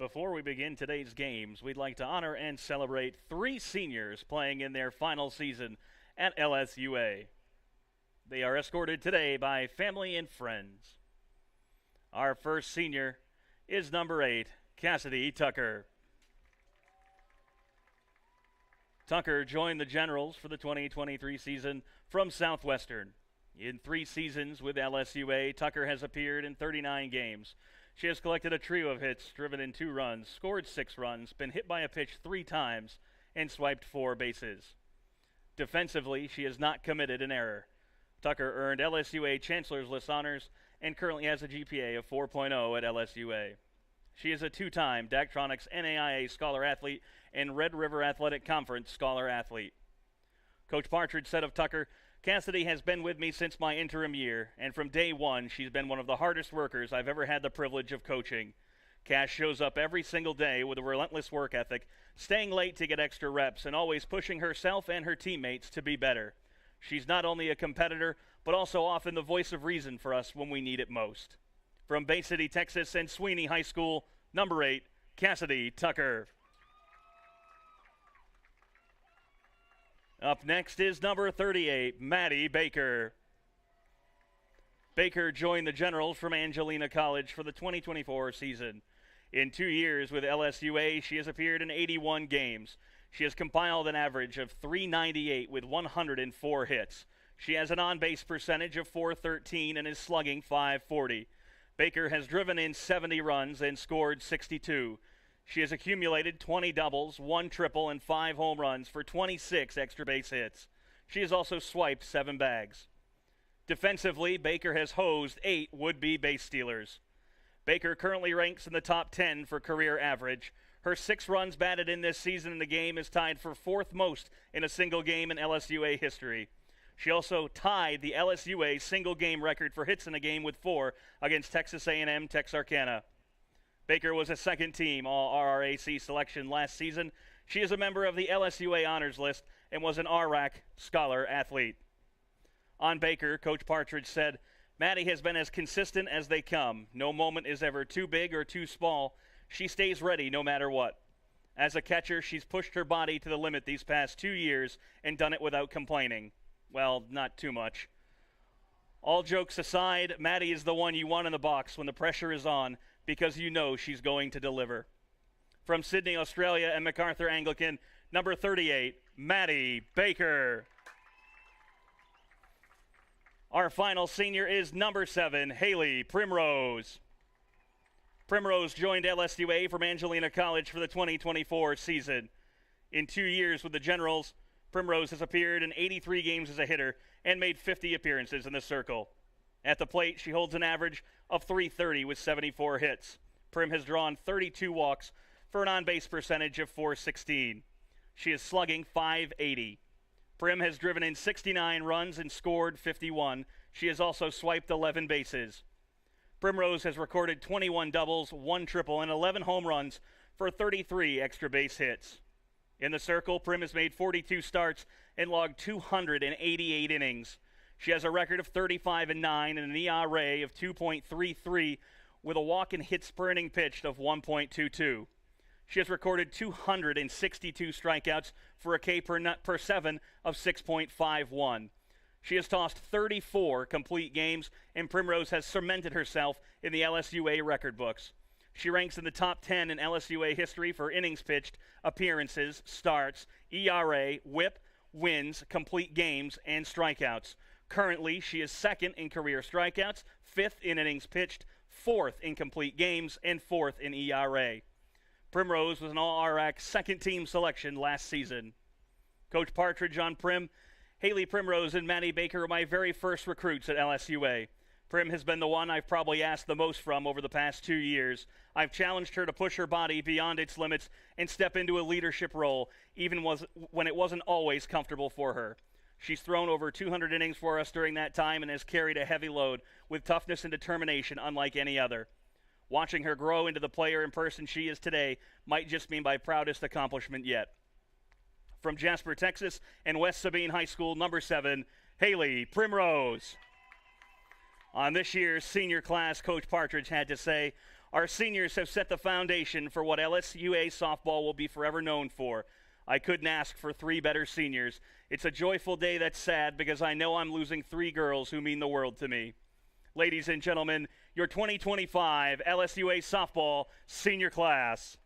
Before we begin today's games, we'd like to honor and celebrate 3 seniors playing in their final season at LSUA. They are escorted today by family and friends. Our first senior is number 8, Cassidy Tucker. Tucker joined the Generals for the 2023 season from Southwestern. In 3 seasons with LSUA, Tucker has appeared in 39 games. She has collected a trio of hits, driven in 2 runs, scored 6 runs, been hit by a pitch 3 times, and swiped 4 bases. Defensively, she has not committed an error. Tucker earned LSUA Chancellor's List honors and currently has a GPA of 4.0 at LSUA. She is a 2-time Daktronics NAIA Scholar Athlete and Red River Athletic Conference Scholar Athlete. Coach Partridge said of Tucker, "Cassidy has been with me since my interim year, and from day one, she's been one of the hardest workers I've ever had the privilege of coaching. Cass shows up every single day with a relentless work ethic, staying late to get extra reps, and always pushing herself and her teammates to be better. She's not only a competitor, but also often the voice of reason for us when we need it most." From Bay City, Texas, and Sweeney High School, number 8, Cassidy Tucker. Up next is number 38, Maddie Baker. Baker joined the Generals from Angelina College for the 2024 season. In 2 years with LSUA, she has appeared in 81 games. She has compiled an average of .398 with 104 hits. She has an on-base percentage of .413 and is slugging .540. Baker has driven in 70 runs and scored 62. She has accumulated 20 doubles, 1 triple, and 5 home runs for 26 extra base hits. She has also swiped 7 bags. Defensively, Baker has hosed 8 would-be base stealers. Baker currently ranks in the top 10 for career average. Her 6 runs batted in this season in the game is tied for 4th most in a single game in LSUA history. She also tied the LSUA single-game record for hits in a game with 4 against Texas A&M Texarkana. Baker was a second-team All-RRAC selection last season. She is a member of the LSUA Honors List and was an RRAC Scholar Athlete. On Baker, Coach Partridge said, "Maddie has been as consistent as they come. No moment is ever too big or too small. She stays ready no matter what. As a catcher, she's pushed her body to the limit these past 2 years and done it without complaining. Well, not too much. All jokes aside, Maddie is the one you want in the box when the pressure is on, because you know she's going to deliver." From Sydney, Australia and MacArthur Anglican, number 38, Maddie Baker. Our final senior is number 7, Haley Primrose. Primrose joined LSUA from Angelina College for the 2024 season. In 2 years with the Generals, Primrose has appeared in 83 games as a hitter and made 50 appearances in the circle. At the plate, she holds an average of .330 with 74 hits. Prim has drawn 32 walks for an on-base percentage of .416. She is slugging .580. Prim has driven in 69 runs and scored 51. She has also swiped 11 bases. Primrose has recorded 21 doubles, 1 triple, and 11 home runs for 33 extra base hits. In the circle, Prim has made 42 starts and logged 288 innings. She has a record of 35-9 and an ERA of 2.33 with a walk and hits per inning pitched of 1.22. She has recorded 262 strikeouts for a K per 7 of 6.51. She has tossed 34 complete games, and Primrose has cemented herself in the LSUA record books. She ranks in the top 10 in LSUA history for innings pitched, appearances, starts, ERA, WHIP, wins, complete games, and strikeouts. Currently, she is 2nd in career strikeouts, 5th in innings pitched, 4th in complete games, and 4th in ERA. Primrose was an All-RRAC second-team selection last season. Coach Partridge on Prim, "Haley Primrose and Maddie Baker were my very first recruits at LSUA. Prim has been the one I've probably asked the most from over the past 2 years. I've challenged her to push her body beyond its limits and step into a leadership role, even when it wasn't always comfortable for her. She's thrown over 200 innings for us during that time and has carried a heavy load with toughness and determination unlike any other. Watching her grow into the player and person she is today might just be my proudest accomplishment yet." From Jasper, Texas, and West Sabine High School, number 7, Haley Primrose. On this year's senior class, Coach Partridge had to say, Our seniors have set the foundation for what LSUA softball will be forever known for. I couldn't ask for 3 better seniors. It's a joyful day that's sad because I know I'm losing 3 girls who mean the world to me. Ladies and gentlemen, your 2025 LSUA softball senior class.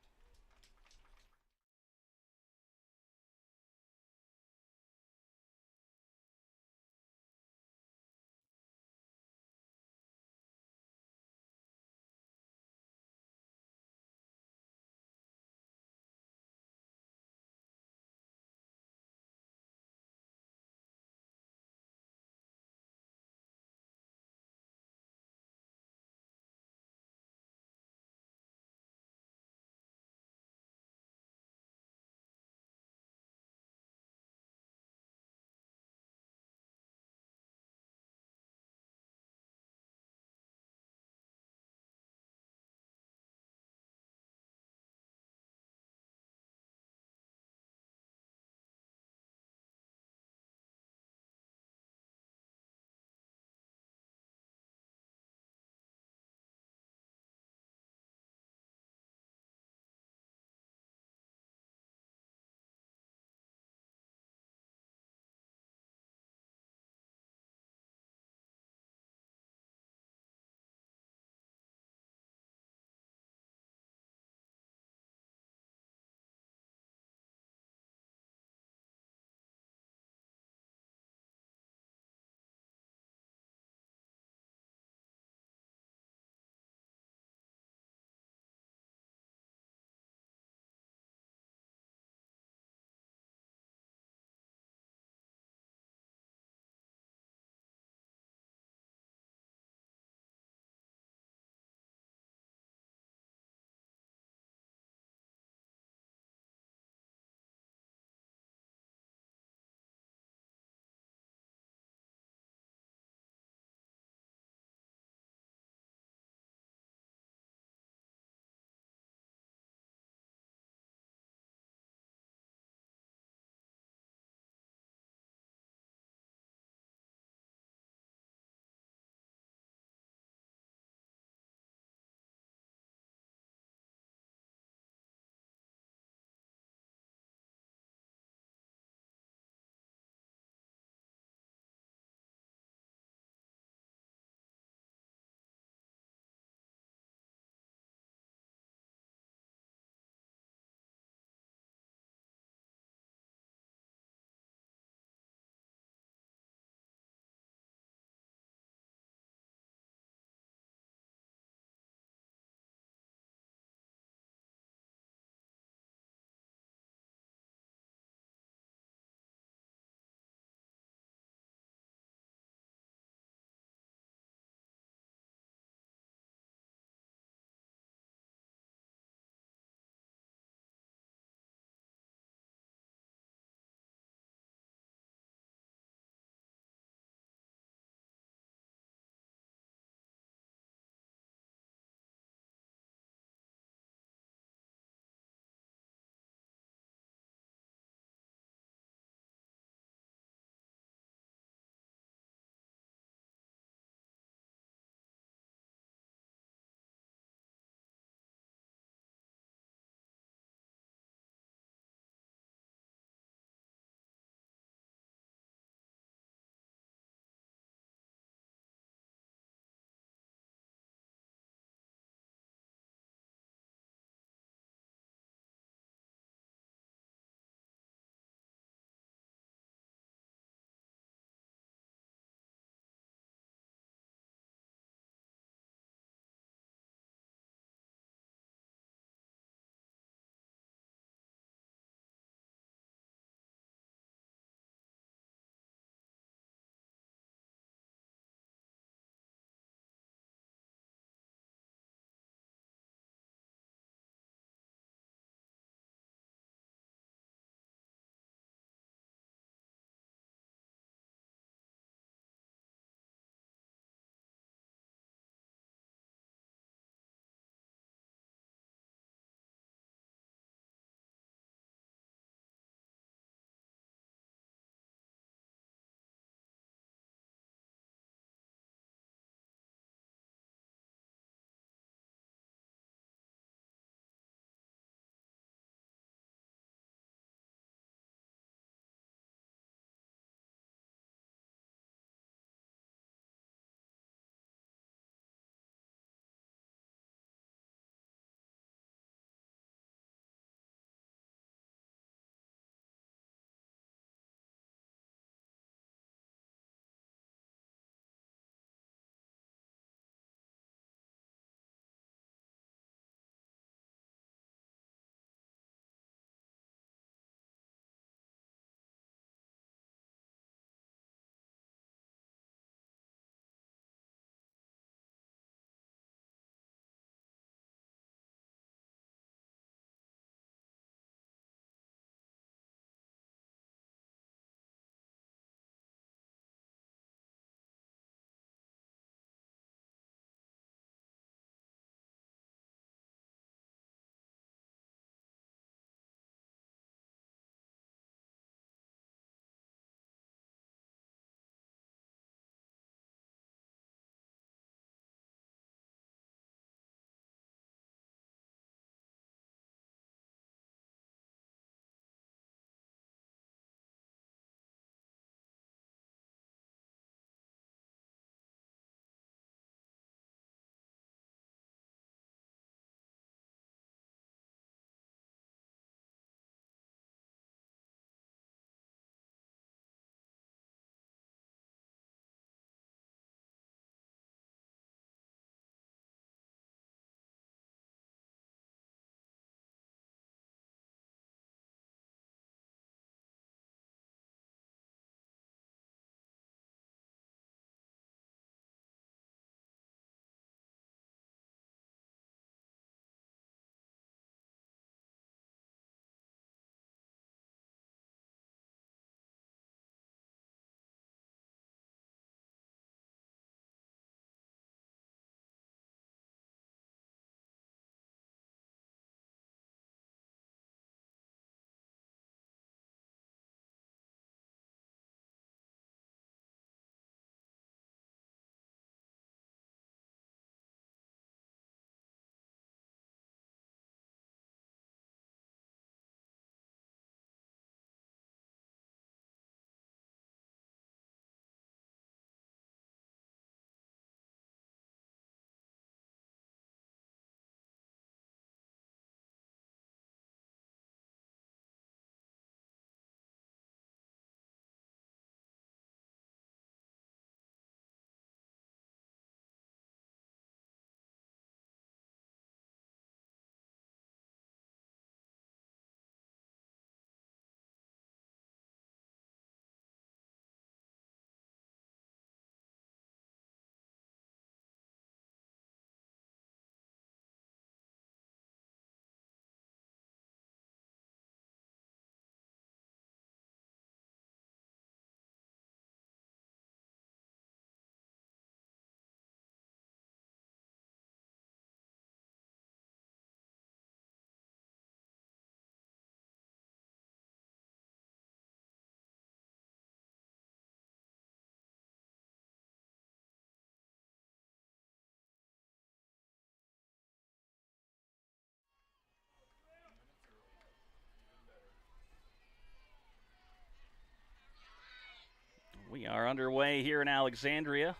are underway here in Alexandria.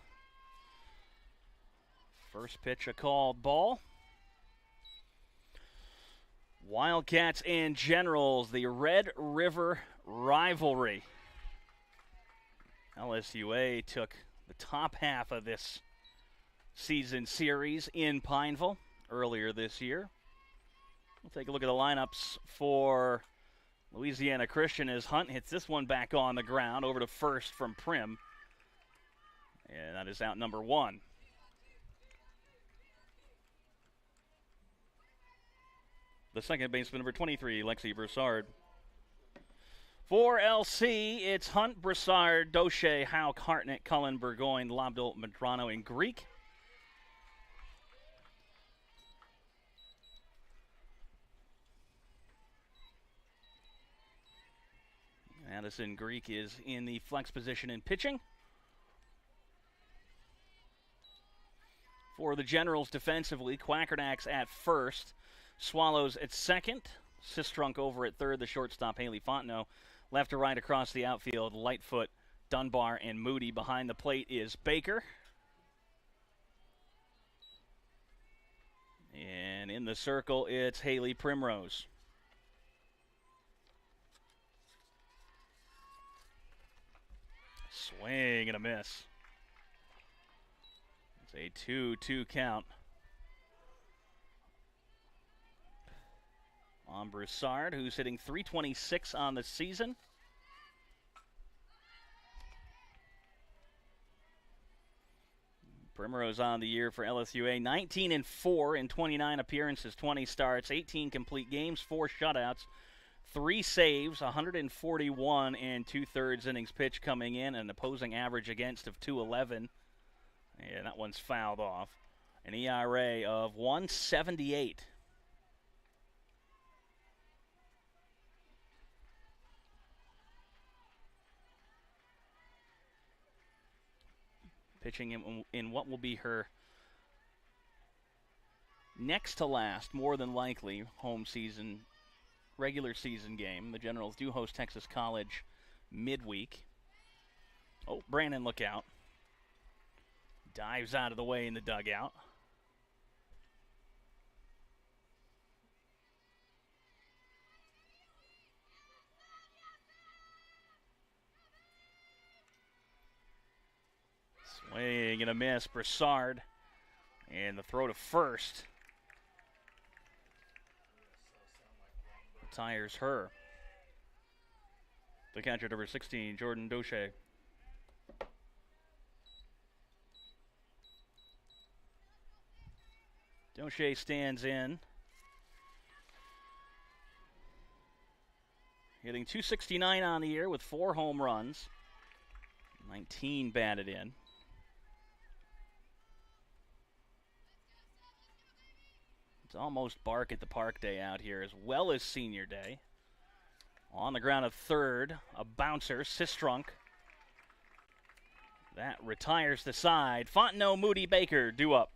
First pitch, a called ball. Wildcats and Generals, the Red River rivalry. LSUA took the top half of this season series in Pineville earlier this year. We'll take a look at the lineups for Louisiana Christian as Hunt hits this one back on the ground over to first from Prim. And that is out number one. The second baseman, number 23, Lexi Broussard. For LC, it's Hunt, Broussard, Doche, Hauk, Hartnett, Cullen, Burgoyne, Lobdell, Medrano, and Greek. Addison Greek is in the flex position in pitching. For the Generals defensively, Quackernacks at first, Swallows at second, Sistrunk over at third, the shortstop Haley Fontenot. Left to right across the outfield, Lightfoot, Dunbar, and Moody. Behind the plate is Baker. And in the circle, it's Haley Primrose. Swing and a miss. It's a 2-2 count on Broussard, who's hitting .326 on the season. Primrose on the year for LSUA, 19-4 in 29 appearances, 20 starts, 18 complete games, 4 shutouts, 3 saves, 141 and 2/3 innings pitched coming in, an opposing average against of .211. And that one's fouled off. An ERA of 1.78. Pitching in what will be her next to last, more than likely, home season, regular season game. The Generals do host Texas College midweek. Oh, Brandon, look out. Dives out of the way in the dugout. Swing and a miss, Broussard. And the throw to first retires her. The catcher, number 16, Jordan Doche. Doche stands in. Hitting .269 on the year with 4 home runs. 19 batted in. It's almost bark at the park day out here, as well as senior day. On the ground at third, a bouncer, Sistrunk. That retires the side. Fontenot, Moody, Baker due up.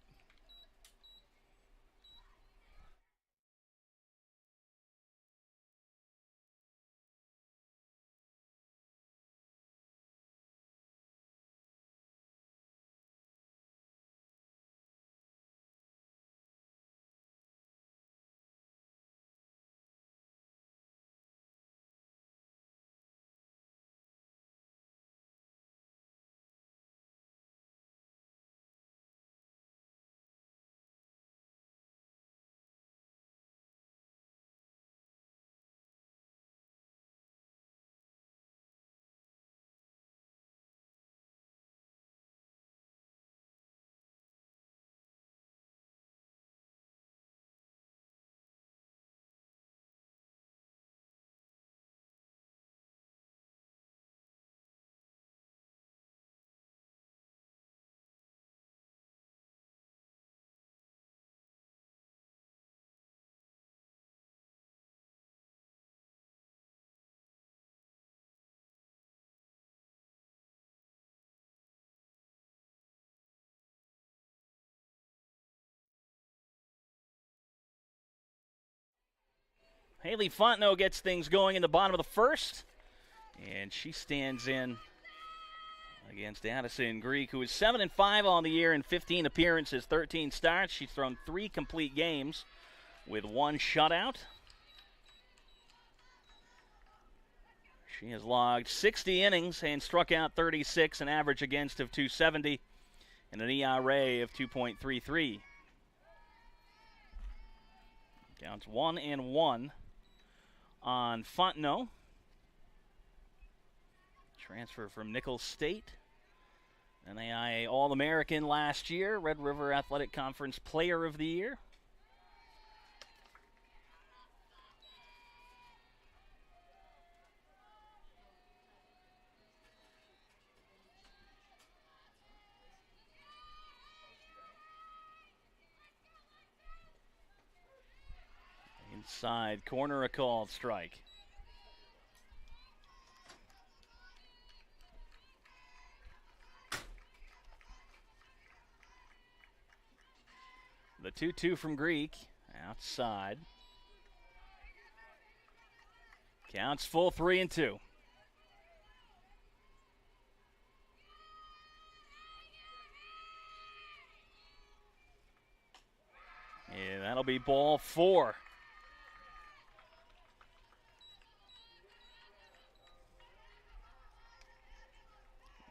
Haley Fontenot gets things going in the bottom of the first, and she stands in against Addison Greek, who is 7-5 on the year in 15 appearances, 13 starts. She's thrown 3 complete games with 1 shutout. She has logged 60 innings and struck out 36, an average against of 270, and an ERA of 2.33. Counts 1-1 on Fontenot. Transfer from Nicholls State. NAIA All-American last year, Red River Athletic Conference Player of the Year. Inside corner, a called strike. The 2-2 from Greek, outside. Counts full 3-2. Yeah, that'll be ball 4.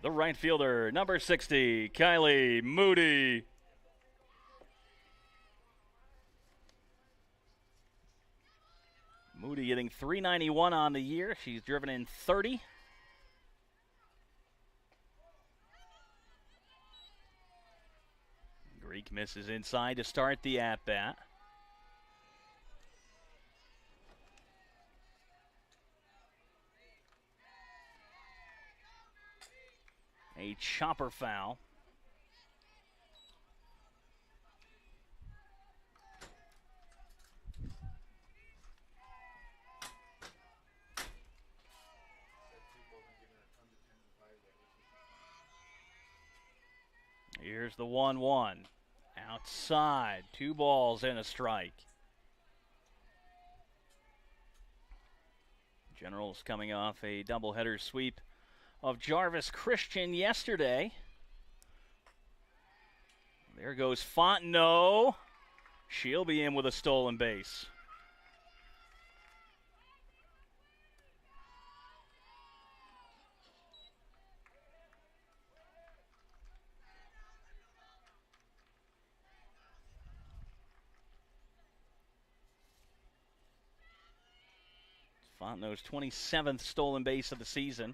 The right fielder, number 60, Kylie Moody. Moody getting .391 on the year. She's driven in 30. Greek misses inside to start the at-bat. A chopper foul. Here's the 1-1. Outside, 2 balls and a strike. Generals coming off a doubleheader sweep of Jarvis Christian yesterday. There goes Fontenot. She'll be in with a stolen base. Fontenot's 27th stolen base of the season.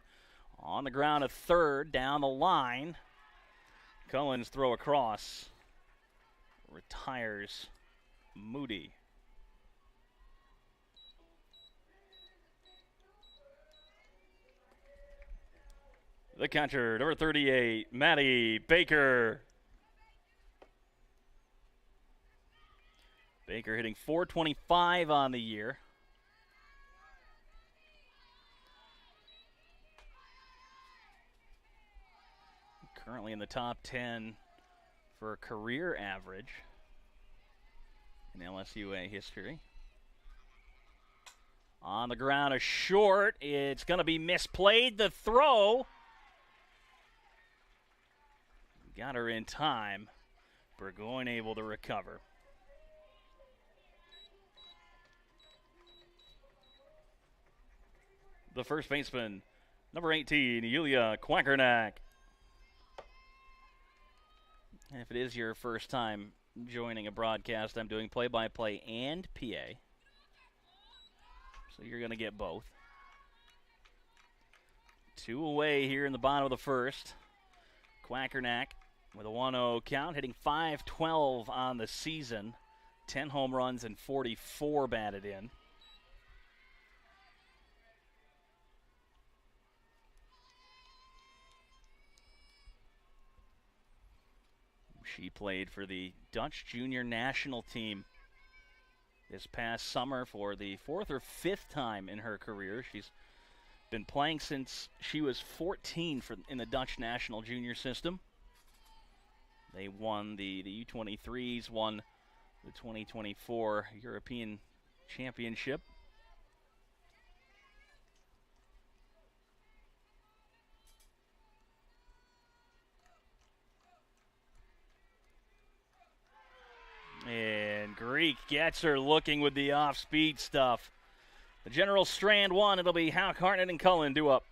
On the ground at third, down the line. Cullen's throw across. Retires Moody. The catcher, number 38, Maddie Baker. Baker hitting .425 on the year. Currently in the top 10 for career average in LSUA history. On the ground, a short. It's going to be misplayed. The throw. Got her in time. Burgoyne able to recover. The first baseman, number 18, Yulia Quackernack. And if it is your first time joining a broadcast, I'm doing play-by-play and PA. So you're going to get both. 2 away here in the bottom of the first. Quackernack with a 1-0 count, hitting .512 on the season. 10 home runs and 44 batted in. She played for the Dutch junior national team this past summer for the 4th or 5th time in her career. She's been playing since she was 14 in the Dutch national junior system. They won the U23s, won the 2024 European Championship. Creek gets her looking with the off-speed stuff. The General Strand 1, it'll be Houck, Hartnett, and Cullen due up.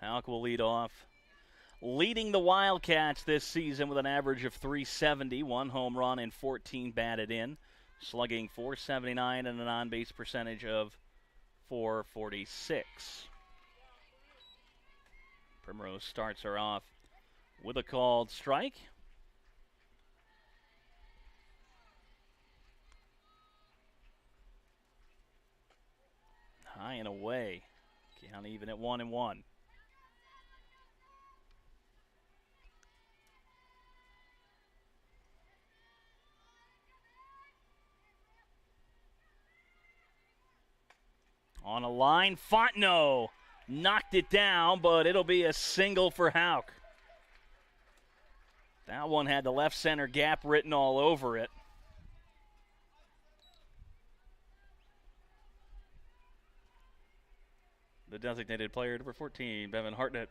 Houck will lead off. Leading the Wildcats this season with an average of .370, 1 home run and 14 batted in, slugging .479 and an on-base percentage of .446. Primrose starts her off with a called strike. High and away. Count even at 1-1. On a line, Fontenot knocked it down, but it'll be a single for Houck. That one had the left center gap written all over it. The designated player, number 14, Bevan Hartnett.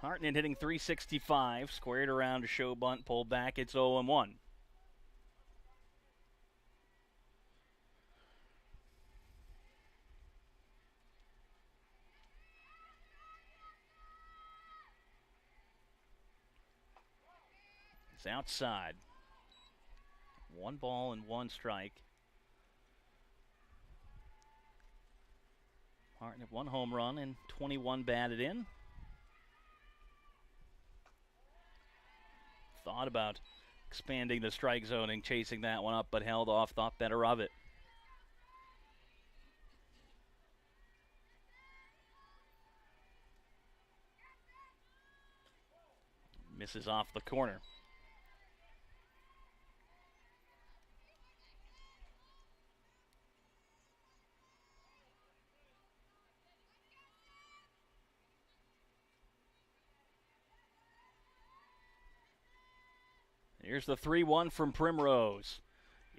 Hartnett hitting .365, squared around to show bunt, pulled back. It's 0-1. It's outside. 1 ball and 1 strike. Hartnett 1 home run and 21 batted in. Thought about expanding the strike zoning, chasing that one up, but held off, thought better of it. Misses off the corner. Here's the 3-1 from Primrose.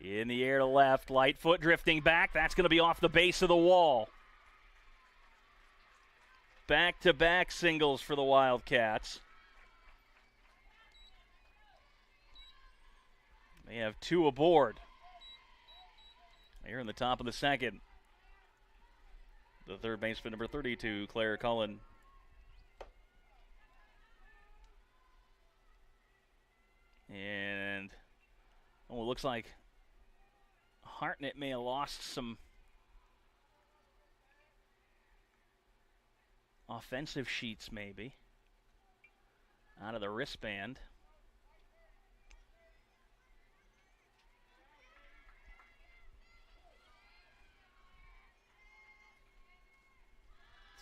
In the air to left, Lightfoot drifting back. That's going to be off the base of the wall. Back-to-back singles for the Wildcats. They have 2 aboard. Here in the top of the second. The third baseman, number 32, Claire Cullen. And it looks like Hartnett may have lost some offensive sheets, maybe, out of the wristband.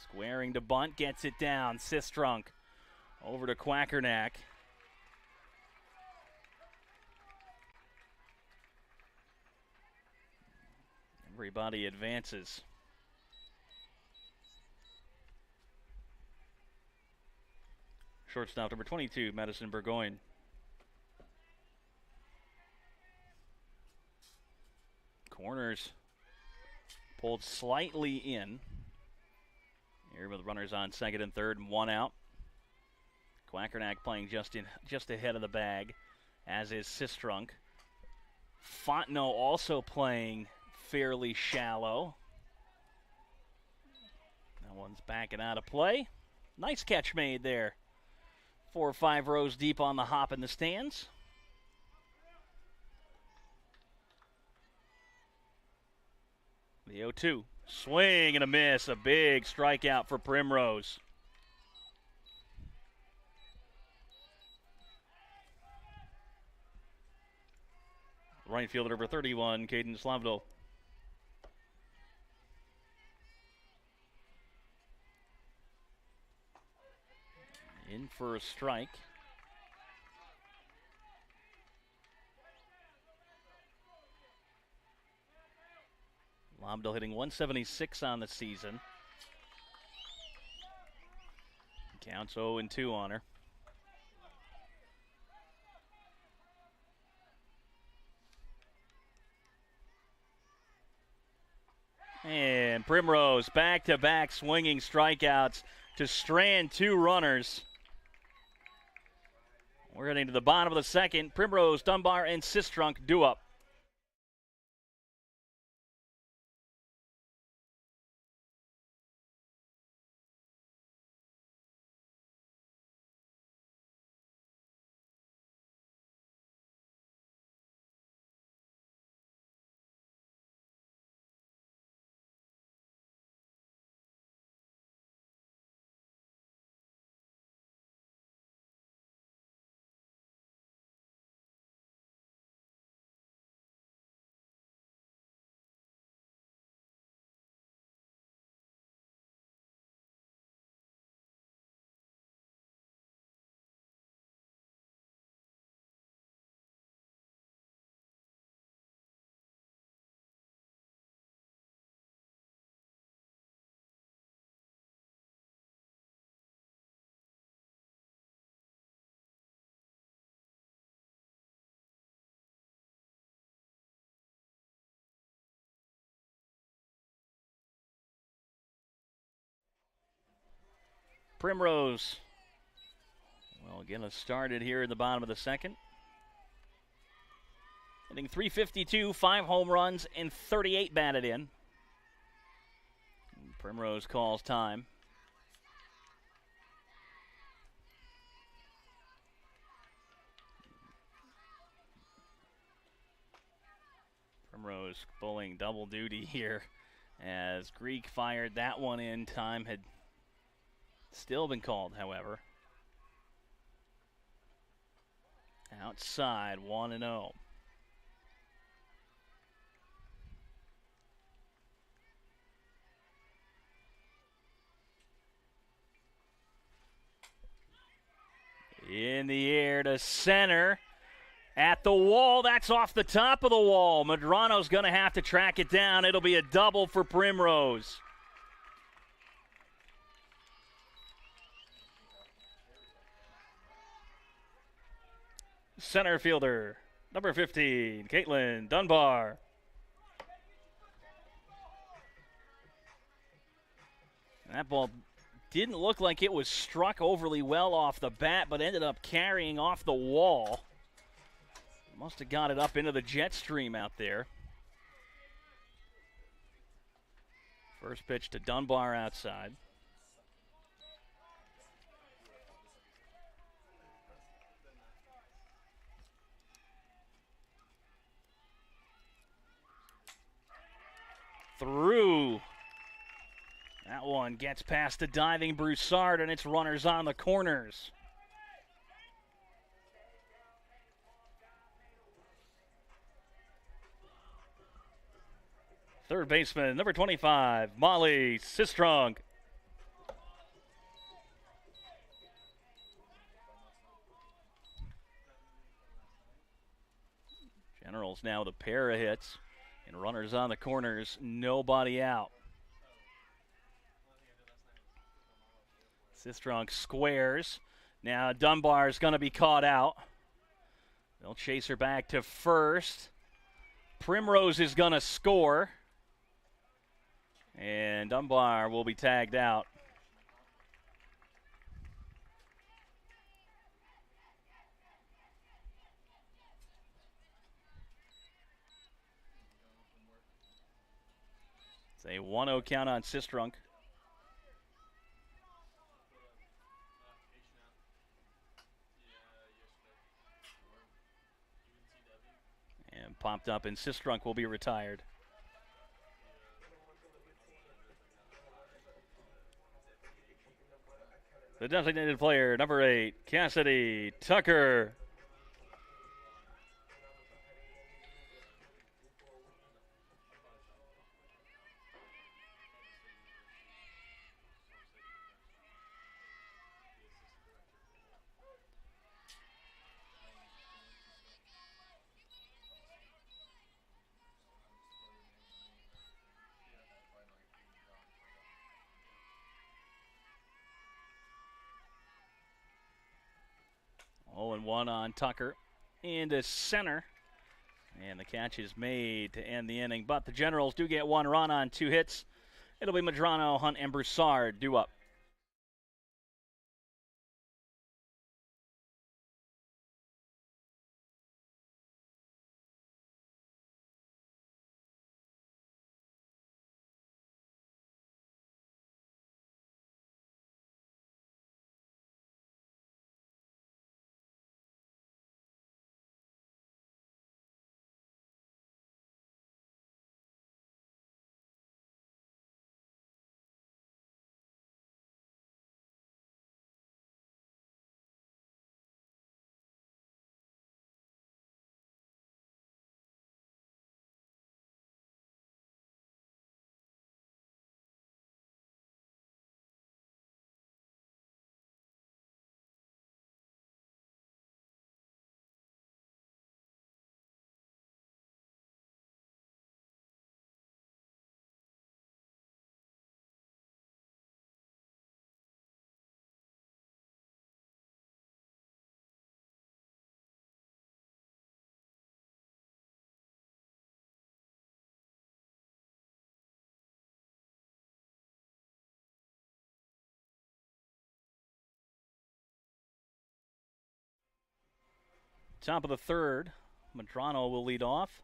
Squaring to bunt, gets it down. Sistrunk over to Quackernack. Everybody advances. Shortstop number 22, Madison Burgoyne. Corners pulled slightly in. Here with runners on second and third and one out. Quackernack playing just ahead of the bag, as is Sistrunk. Fontenot also playing fairly shallow. That one's backing out of play. Nice catch made there. 4 or 5 rows deep on the hop in the stands. The 0-2. Swing and a miss. A big strikeout for Primrose. Right fielder number 31, Caden Slavdal. In for a strike. Lobdell hitting 176 on the season. Counts 0-2 on her. And Primrose back-to-back swinging strikeouts to strand 2 runners. We're heading to the bottom of the second. Primrose, Dunbar, and Sistrunk due up. Primrose will get us started here at the bottom of the second. Hitting .352, 5 home runs, and 38 batted in. And Primrose calls time. Primrose pulling double duty here as Greek fired that one in. Time had still been called, however. Outside, 1-0. In the air to center. At the wall, that's off the top of the wall. Medrano's going to have to track it down. It'll be a double for Primrose. Center fielder, number 15, Caitlin Dunbar. That ball didn't look like it was struck overly well off the bat, but ended up carrying off the wall. Must have got it up into the jet stream out there. First pitch to Dunbar outside. Through. That one gets past the diving Broussard, and it's runners on the corners. Third baseman, number 25, Molly Sistrunk. Generals now with a pair of hits, and runners on the corners, nobody out. Sistrunk squares. Now Dunbar's going to be caught out. They'll chase her back to first. Primrose is going to score. And Dunbar will be tagged out. It's a 1-0 count on Sistrunk. And popped up, and Sistrunk will be retired. The designated player, number 8, Cassidy Tucker. Oh, and 1 on Tucker into center. And the catch is made to end the inning. But the Generals do get 1 run on 2 hits. It'll be Madrano, Hunt, and Broussard due up. Top of the 3rd, Madrano will lead off,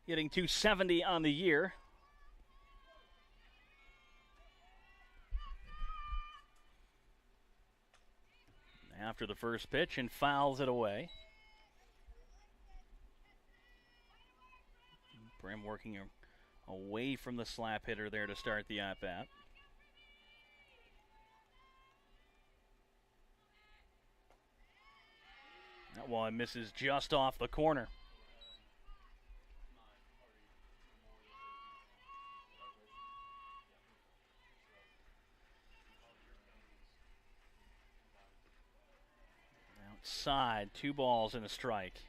hitting .270 on the year. After the first pitch, and fouls it away. Prim working away from the slap hitter there to start the at-bat. That one misses just off the corner. Outside, 2 balls and a strike.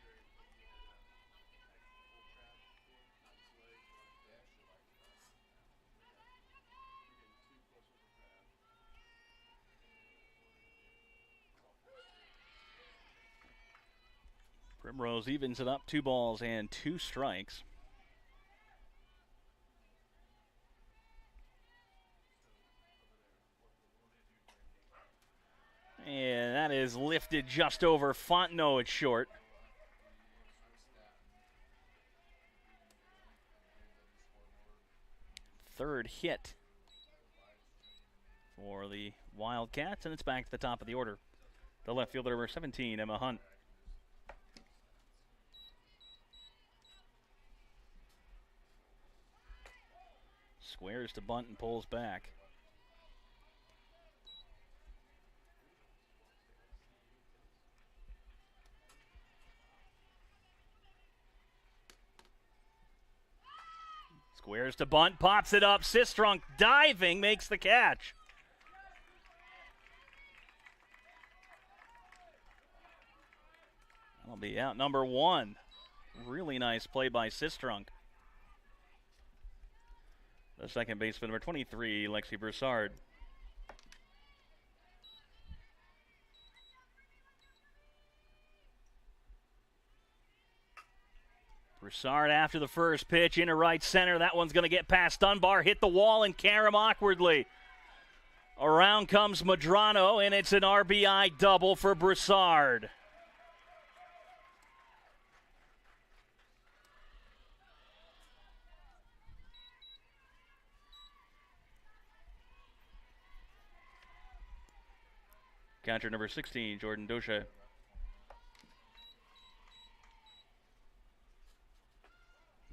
Primrose evens it up, 2 balls and 2 strikes. And that is lifted just over Fontenot. It's short. Third hit for the Wildcats, and it's back to the top of the order. The left fielder, number 17, Emma Hunt. Squares to bunt and pulls back. Squares to bunt, pops it up. Sistrunk diving, makes the catch. That'll be out number 1. Really nice play by Sistrunk. The second baseman, number 23, Lexi Broussard. Broussard after the first pitch into right center. That one's going to get past Dunbar, hit the wall, and Karam awkwardly. Around comes Medrano, and it's an RBI double for Broussard. Catcher number 16, Jordan Doche.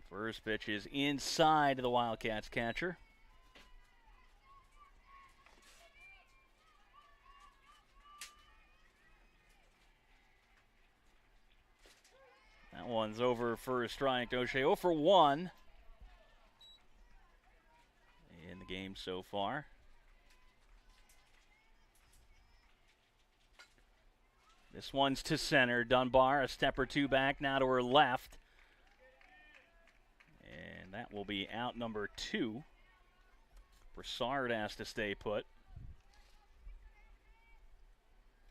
First pitch is inside the Wildcats catcher. That one's over for a strike. Doche 0 for 1 in the game so far. This one's to center. Dunbar a step or two back now to her left. And that will be out number 2. Broussard has to stay put.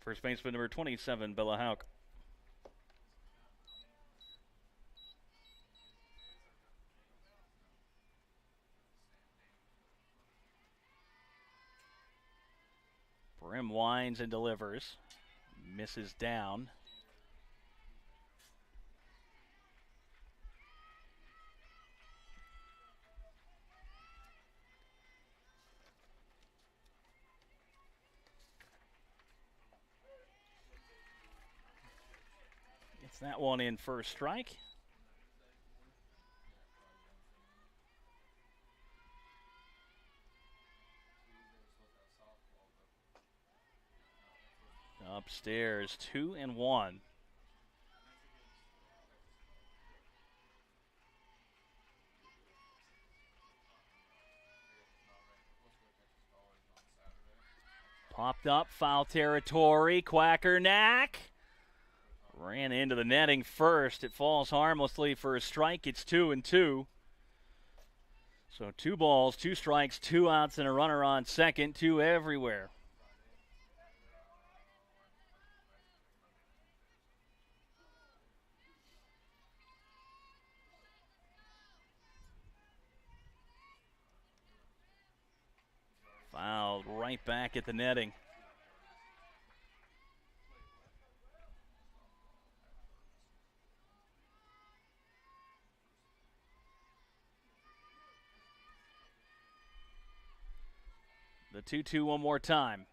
First baseman number 27, Bella Hauk. Brim winds and delivers. Misses down. Gets that one in for a strike. Upstairs, 2-1. Popped up, foul territory. Quackernack ran into the netting first. It falls harmlessly for a strike. It's 2-2. So 2 balls, 2 strikes, 2 outs, and a runner on second. 2 everywhere. Fouled right back at the netting. The 2-2 one more time.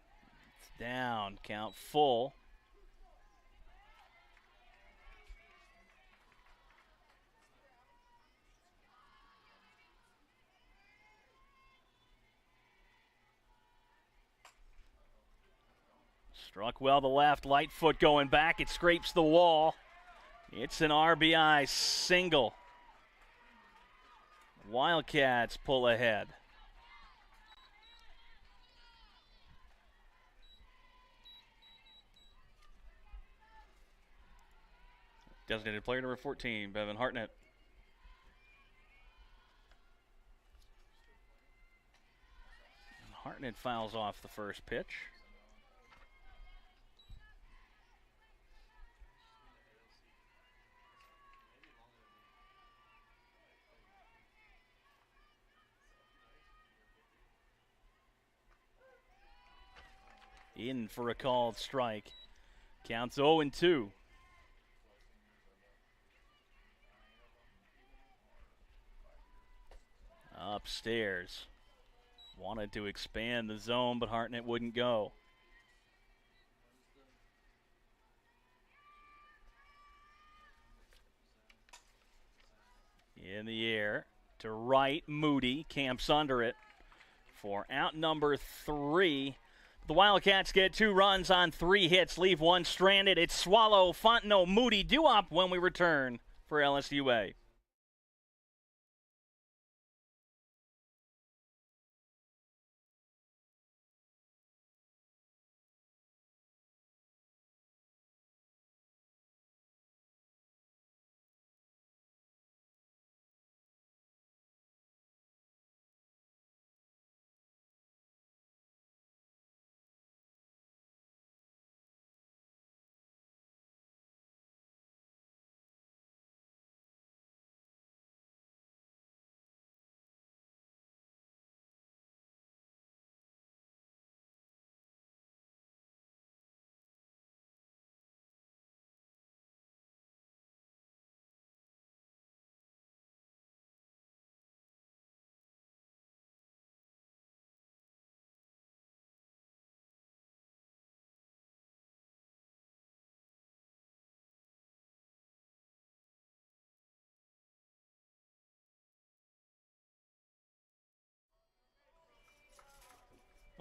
It's down, count full. Struck well to left, light foot going back. It scrapes the wall. It's an RBI single. Wildcats pull ahead. Designated player number 14, Bevan Hartnett. And Hartnett fouls off the first pitch. In for a called strike. Counts 0-2. Upstairs. Wanted to expand the zone, but Hartnett wouldn't go. In the air to right, Moody camps under it for out number 3. The Wildcats get 2 runs on 3 hits, leave 1 stranded. It's Swallow, Fontenot, Moody, due-up when we return for LSUA.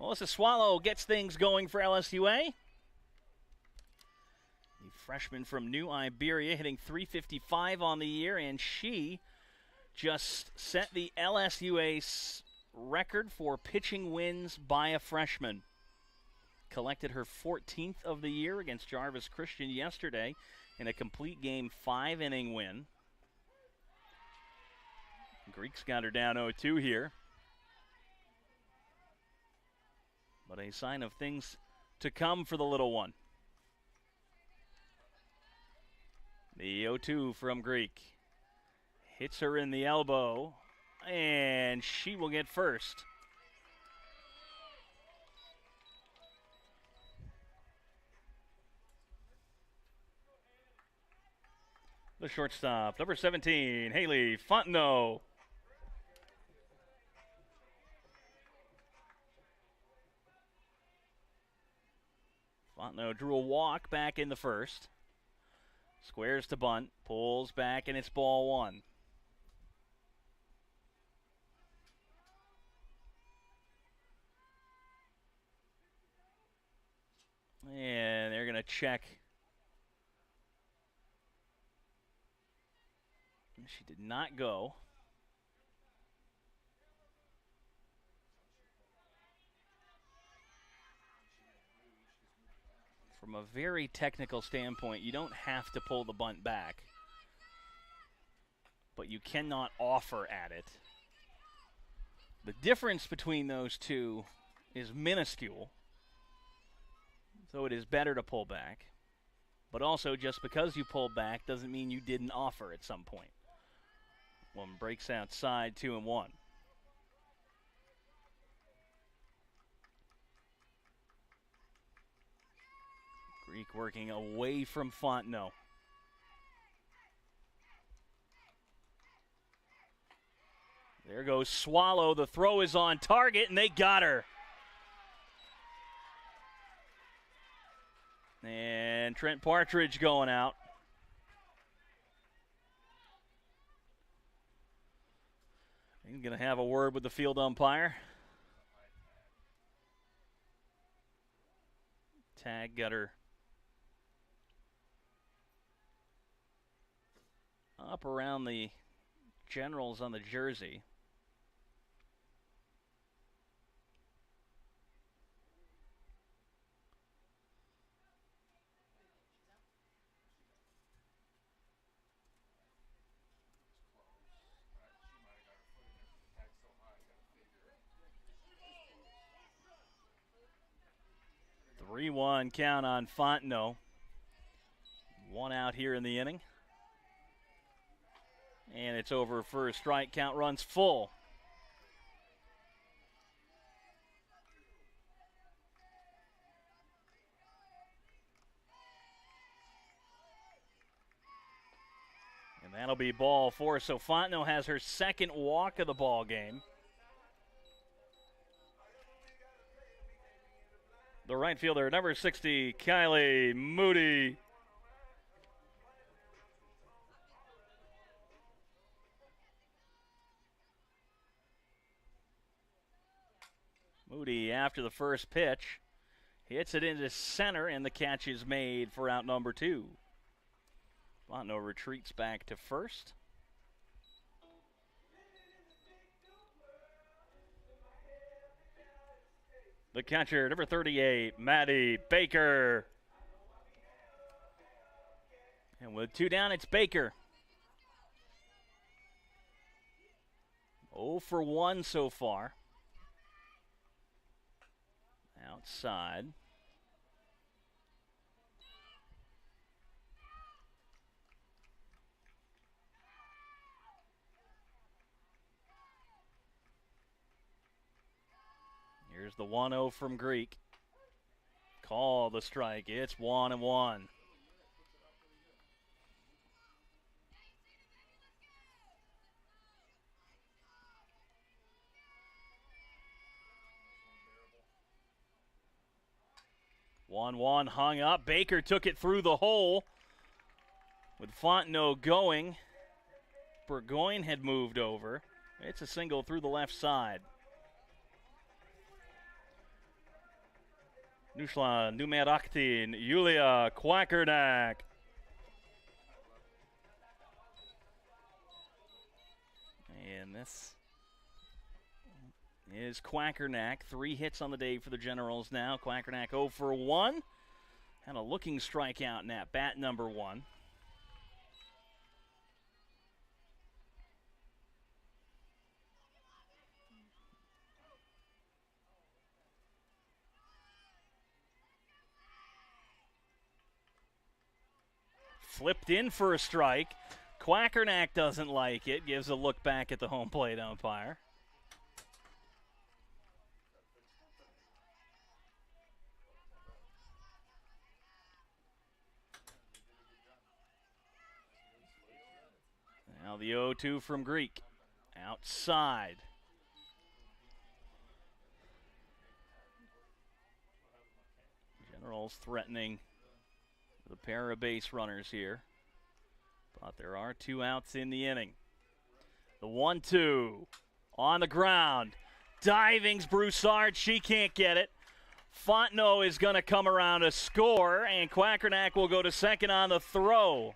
Melissa Swallow gets things going for LSUA. The freshman from New Iberia hitting .355 on the year, and she just set the LSUA record for pitching wins by a freshman. Collected her 14th of the year against Jarvis Christian yesterday in a complete game 5-inning win. Greek's got her down 0-2 here. But a sign of things to come for the little one. The 0-2 from Greek. Hits her in the elbow, and she will get first. The shortstop, number 17, Haley Fontenot. Fontenot drew a walk back in the first. Squares to bunt, pulls back, and it's ball one. And they're going to check. She did not go. From a very technical standpoint, you don't have to pull the bunt back, but you cannot offer at it. The difference between those two is minuscule, so it is better to pull back. But also, just because you pulled back doesn't mean you didn't offer at some point. One breaks outside, 2-1. Greek working away from Fontenot. There goes Swallow. The throw is on target, and they got her. And Trent Partridge going out. He's going to have a word with the field umpire. Tag got her up around the generals on the jersey. Three 3-1 count on Fontenot. One out here in the inning. And it's over for a strike. Count runs full. And that'll be ball four. So Fontenot has her second walk of the ball game. The right fielder, number 60, Kylie Moody. Moody, after the first pitch, hits it into center, and the catch is made for out number two. Fontenot retreats back to first. The catcher, number 38, Maddie Baker. And with two down, it's Baker. 0 for 1 so far. Outside. Here's the 1-0 from Greek. Call the strike. It's 1-1. One hung up. Baker took it through the hole. With Fontenot going, Burgoyne had moved over. It's a single through the left side. Nushla Numeraktin, Yulia Quackernack. And this is Quackernack. 3 hits on the day for the Generals now. Quackernack 0 for 1. Had a looking strikeout in at bat number 1. Flipped in for a strike. Quackernack doesn't like it. Gives a look back at the home plate umpire. Now the 0-2 from Greek. Outside. Generals threatening the pair of base runners here. But there are 2 outs in the inning. The 1-2 on the ground. Diving's Broussard. She can't get it. Fontenot is going to come around to score, and Quackernack will go to second on the throw.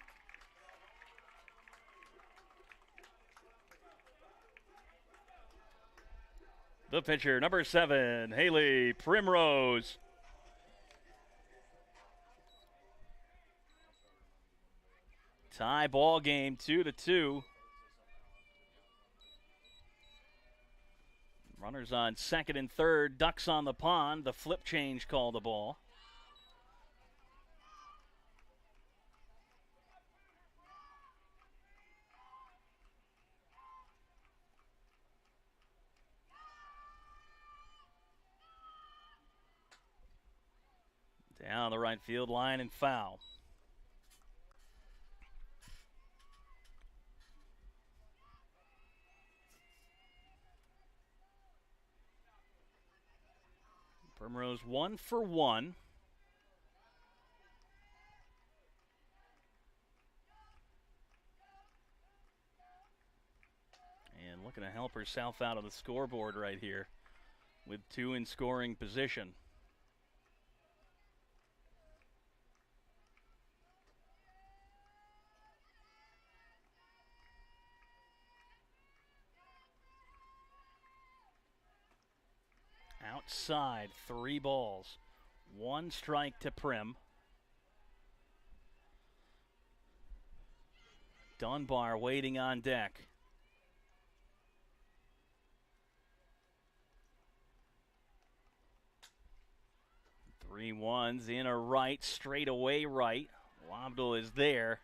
The pitcher, number 7, Haley Primrose. Tie ball game, 2-2. Runners on second and third, ducks on the pond. The flip change called the ball. Down the right field line and foul. Primrose 1 for 1. And looking to help herself out of the scoreboard right here with 2 in scoring position. Outside, 3 balls. 1 strike to Prim. Dunbar waiting on deck. Three ones in a right, straight away right. Lobdell is there.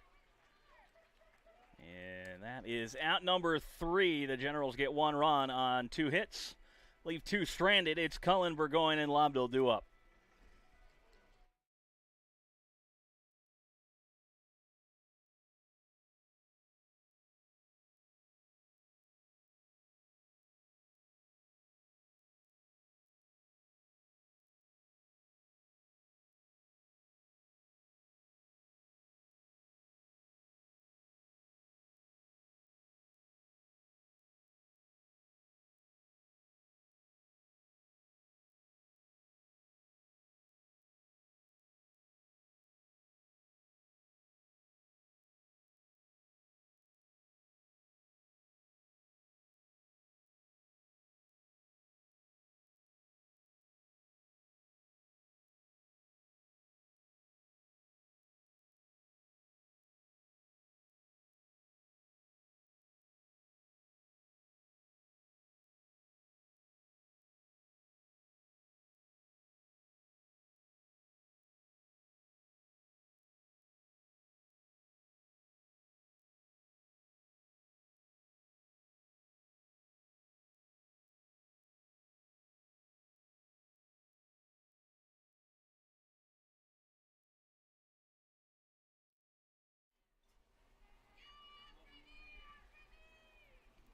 And that is out number 3. The Generals get 1 run on 2 hits. Leave 2 stranded. It's Cullen, Burgoyne, and Lobdell due up.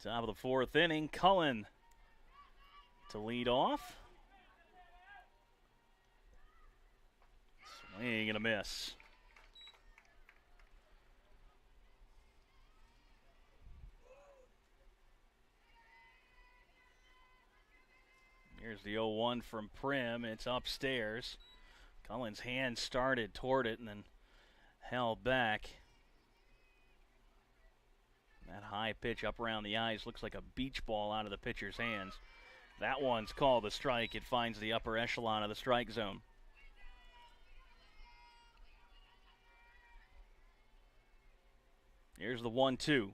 Top of the 4th inning, Cullen to lead off. Swing and a miss. Here's the 0-1 from Prim. It's upstairs. Cullen's hand started toward it and then held back. That high pitch up around the eyes looks like a beach ball out of the pitcher's hands. That one's called a strike. It finds the upper echelon of the strike zone. Here's the 1-2.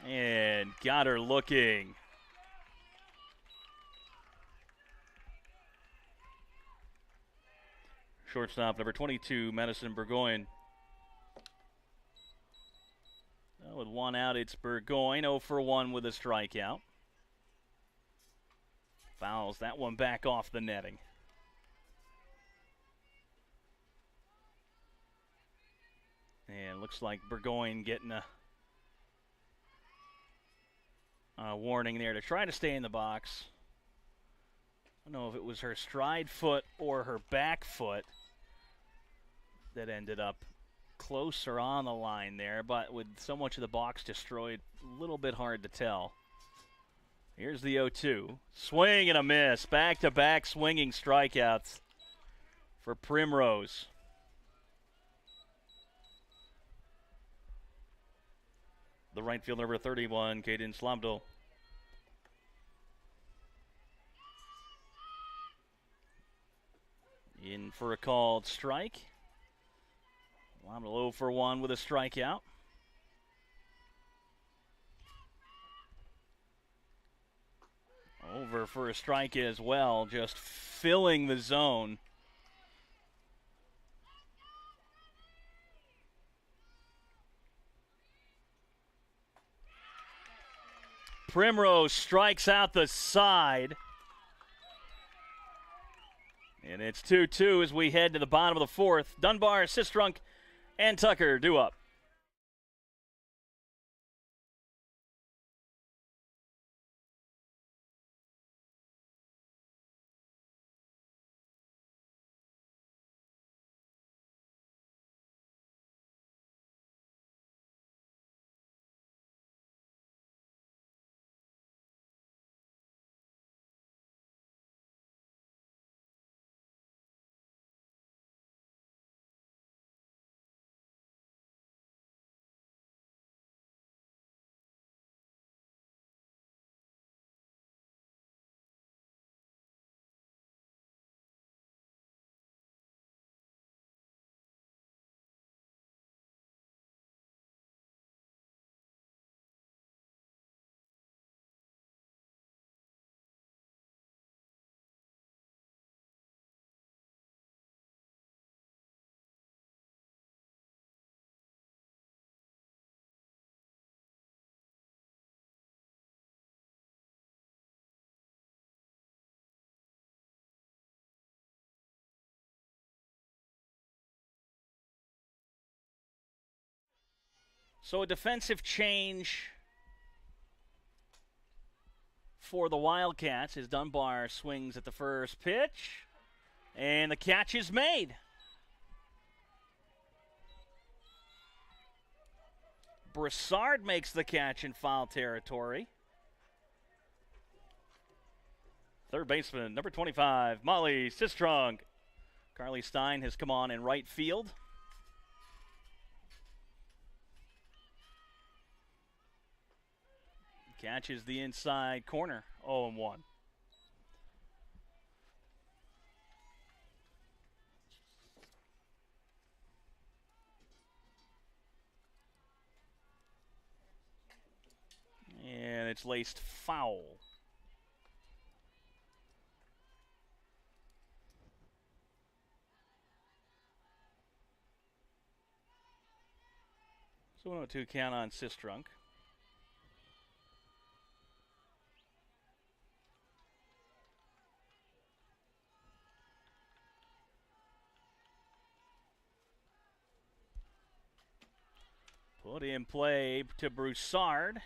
And got her looking. Shortstop number 22, Madison Burgoyne. With one out, it's Burgoyne, 0 for 1 with a strikeout. Fouls that one back off the netting. And looks like Burgoyne getting a warning there to try to stay in the box. I don't know if it was her stride foot or her back foot that ended up closer on the line there, but with so much of the box destroyed, a little bit hard to tell. Here's the 0-2. Swing and a miss. Back-to-back swinging strikeouts for Primrose. The right fielder, number 31, Caden Slomdal. In for a called strike. Slomdal 0 for 1 with a strikeout. Over for a strike as well, just filling the zone. Primrose strikes out the side. And it's 2-2 as we head to the bottom of the fourth. Dunbar, Sistrunk, and Tucker due up. So a defensive change for the Wildcats as Dunbar swings at the first pitch. And the catch is made. Broussard makes the catch in foul territory. Third baseman, number 25, Molly Sistrunk. Carly Stein has come on in right field. Catches the inside corner, 0-1. And it's laced foul. So 1-2 count on Sistrunk. Put in play to Broussard.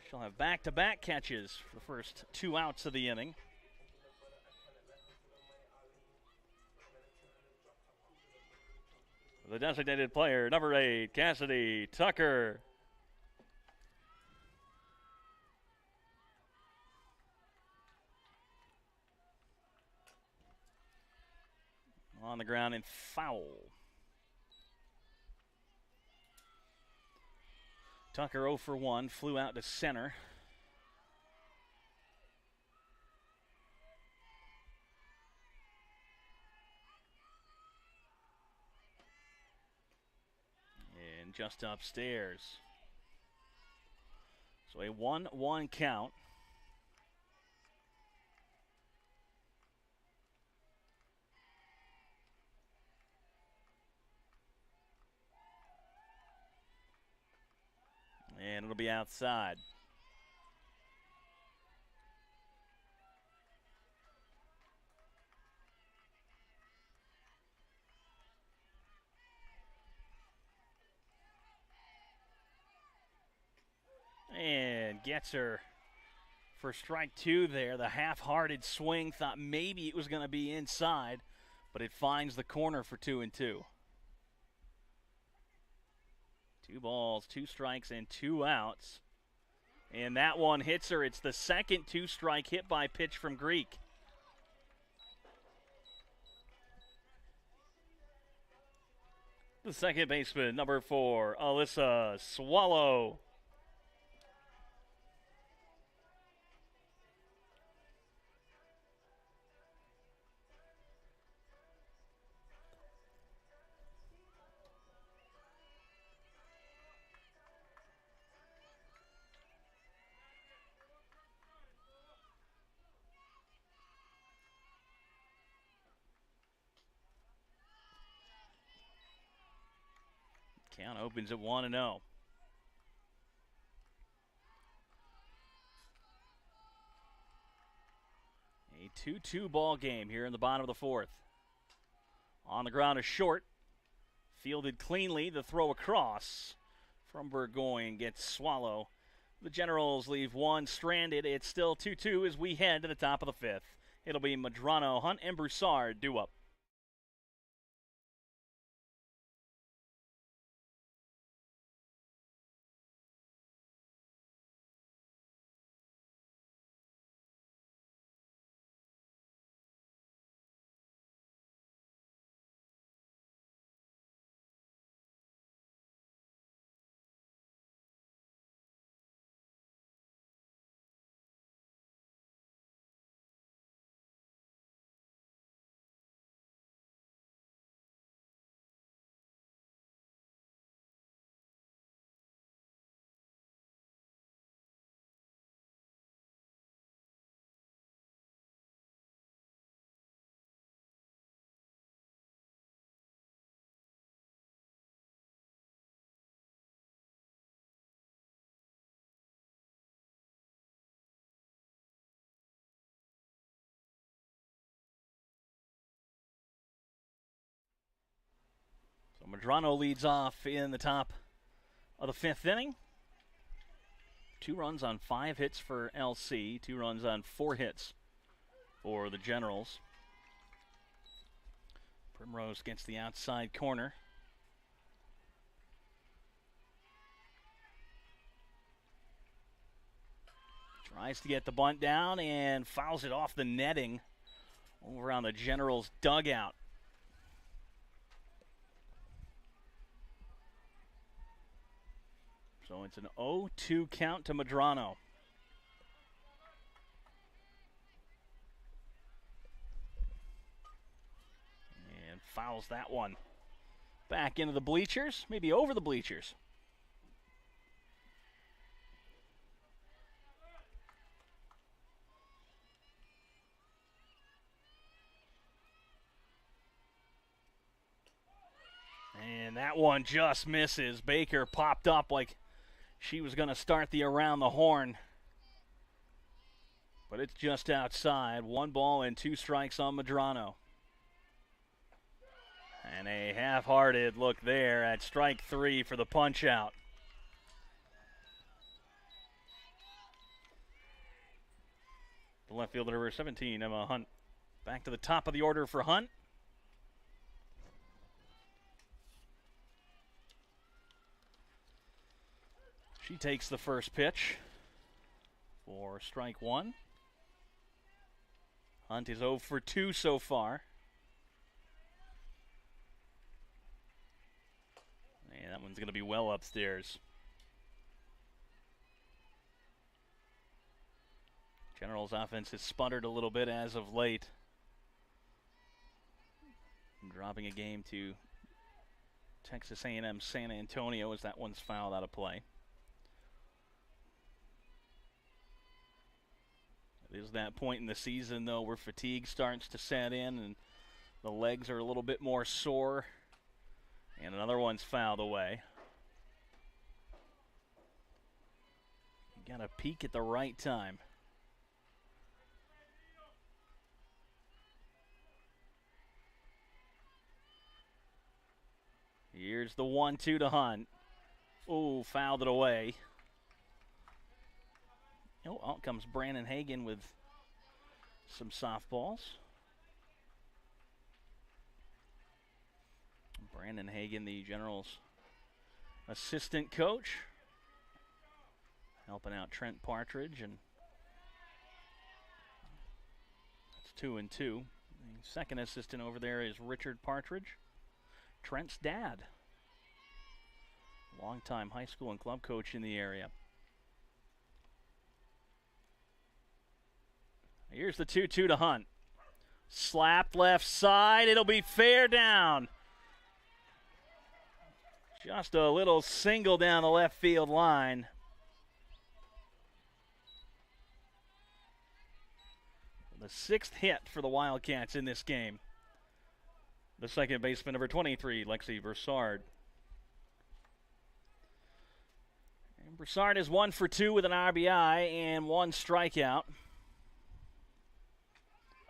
She'll have back-to-back catches for the first 2 outs of the inning. The designated player, number 8, Cassidy Tucker. on the ground and foul. Tucker 0 for 1, flew out to center. And just upstairs. So a 1-1 count. And it'll be outside. And gets her for strike 2 there. The half-hearted swing, thought maybe it was going to be inside, but it finds the corner for 2-2. 2 balls, 2 strikes, and 2 outs. And that one hits her. It's the second 2-strike hit by pitch from Greek. The second baseman, number 4, Alyssa Swallow. Count opens at 1-0. A 2-2 ball game here in the bottom of the 4th. On the ground is short. Fielded cleanly. The throw across from Burgoyne gets Swallow. The Generals leave one stranded. It's still 2-2 as we head to the top of the 5th. It'll be Medrano, Hunt, and Broussard due up. So Medrano leads off in the top of the 5th inning. 2 runs on 5 hits for LC, 2 runs on 4 hits for the Generals. Primrose gets the outside corner. Tries to get the bunt down and fouls it off the netting over on the Generals' dugout. So it's an 0-2 count to Medrano. And fouls that one back into the bleachers, maybe over the bleachers. And that one just misses. Baker popped up like she was going to start the around the horn. But it's just outside. 1 ball and 2 strikes on Medrano. And a half-hearted look there at strike 3 for the punch-out. The left fielder, number 17, Emma Hunt. Back to the top of the order for Hunt. She takes the first pitch for strike 1. Hunt is 0 for 2 so far. one's going to be well upstairs. General's offense has sputtered a little bit as of late. Dropping a game to Texas A&M San Antonio as that one's fouled out of play. It is that point in the season, though, where fatigue starts to set in and the legs are a little bit more sore. And another one's fouled away. You got to peak at the right time. Here's the 1-2 to Hunt. Ooh, fouled it away. Oh, out comes Brandon Hagan with some softballs. Brandon Hagan, the Generals' assistant coach, helping out Trent Partridge, and that's 2-2. The second assistant over there is Richard Partridge, Trent's dad, longtime high school and club coach in the area. Here's the 2-2 to Hunt. Slapped left side. It'll be fair down. Just a little single down the left field line. The 6th hit for the Wildcats in this game. The second baseman, number 23, Lexi Broussard. And Broussard is 1 for 2 with an RBI and 1 strikeout.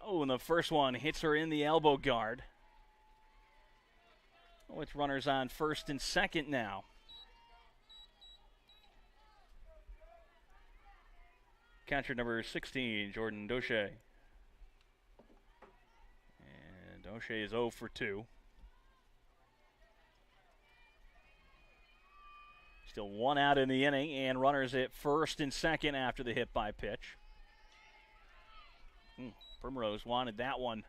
Oh, and the first one hits her in the elbow guard. Oh, it's runners on first and second now. Catcher number 16, Jordan Doche. And Doche is 0 for 2. Still 1 out in the inning, and runners at first and second after the hit by pitch. Primrose wanted that one.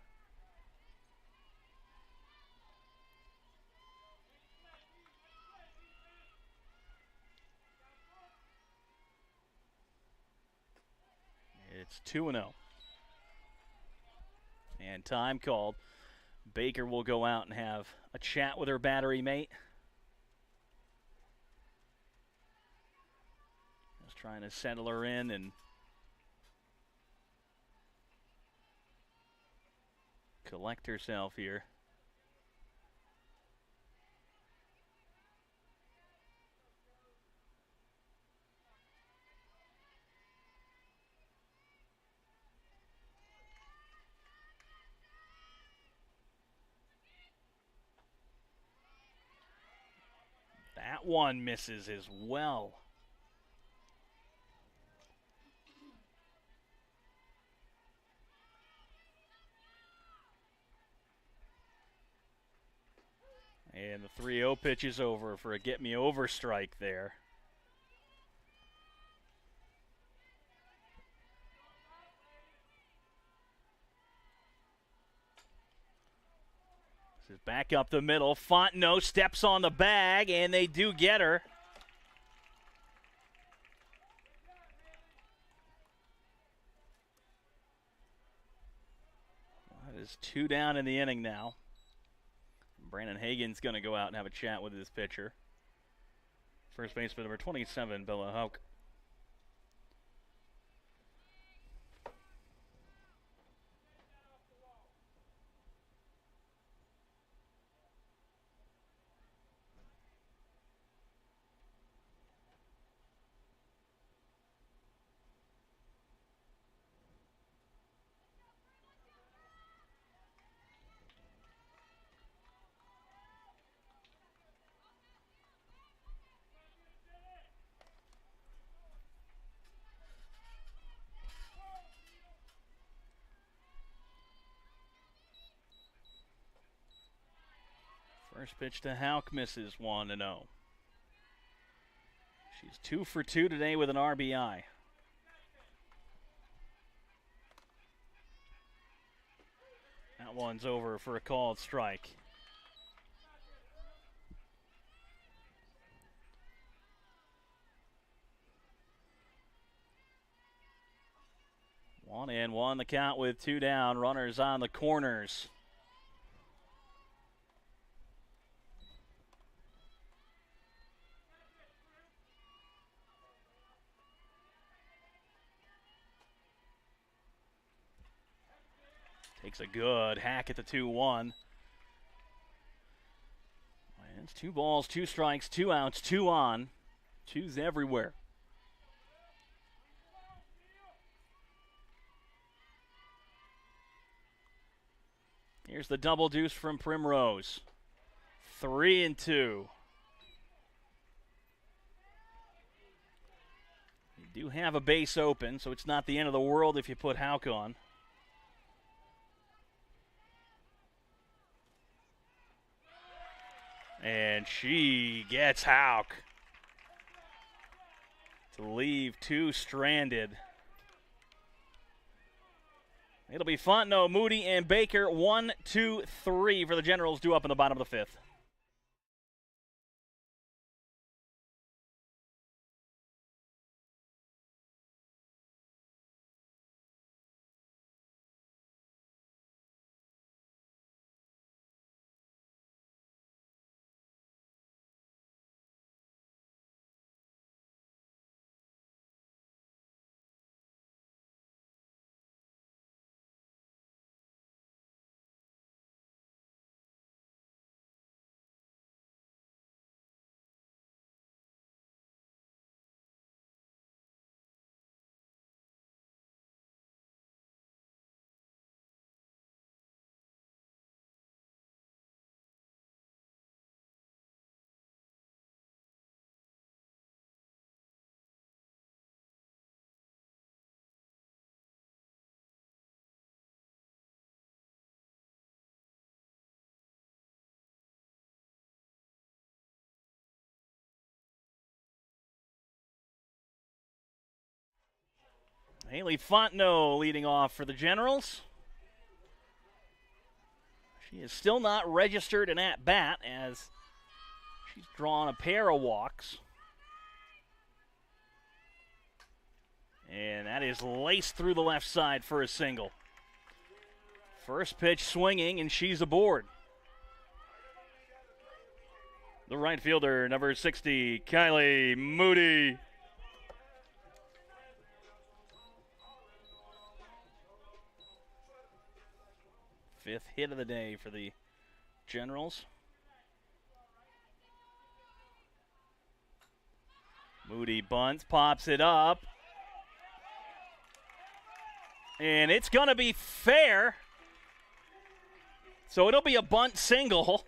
It's 2-0. And time called. Baker will go out and have a chat with her battery mate. Just trying to settle her in and collect herself here. That one misses as well. And the 3-0 pitch is over for a get-me-over strike there. This is back up the middle. Fontenot steps on the bag, and they do get her. That is 2 down in the inning now. Brandon Hagan's going to go out and have a chat with his pitcher. First baseman number 27, Bella Hauk. First pitch to Hauk misses 1-0. She's 2 for 2 today with an RBI. That one's over for a called strike. 1-1 the count with 2 down. Runners on the corners. Takes a good hack at the 2-1. It's 2 balls, 2 strikes, 2 outs, 2 on. 2's everywhere. Here's the double deuce from Primrose. 3-2. You do have a base open, so it's not the end of the world if you put Houck on. And she gets Houck to leave 2 stranded. It'll be Fontenot, Moody, and Baker. 1, 2, 3 for the Generals, due up in the bottom of the 5th. Haley Fontenot leading off for the Generals. She is still not registered an at-bat as she's drawn a pair of walks. And that is laced through the left side for a single. First pitch swinging, and she's aboard. The right fielder, number 60, Kylie Moody. Fifth hit of the day for the Generals. Moody bunts, pops it up. And it's going to be fair. So it'll be a bunt single.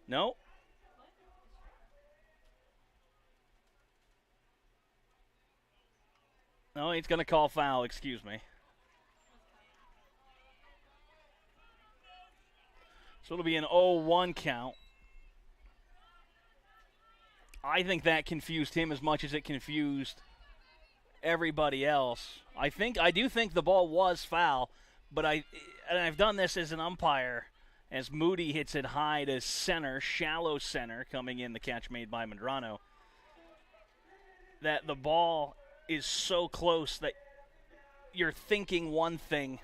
No. No, he's going to call foul, excuse me. So it'll be an 0-1 count. I think that confused him as much as it confused everybody else. I do think the ball was foul, but I've done this as an umpire as Moody hits it high to center, shallow center, coming in the catch made by Medrano, that the ball is so close that you're thinking one thing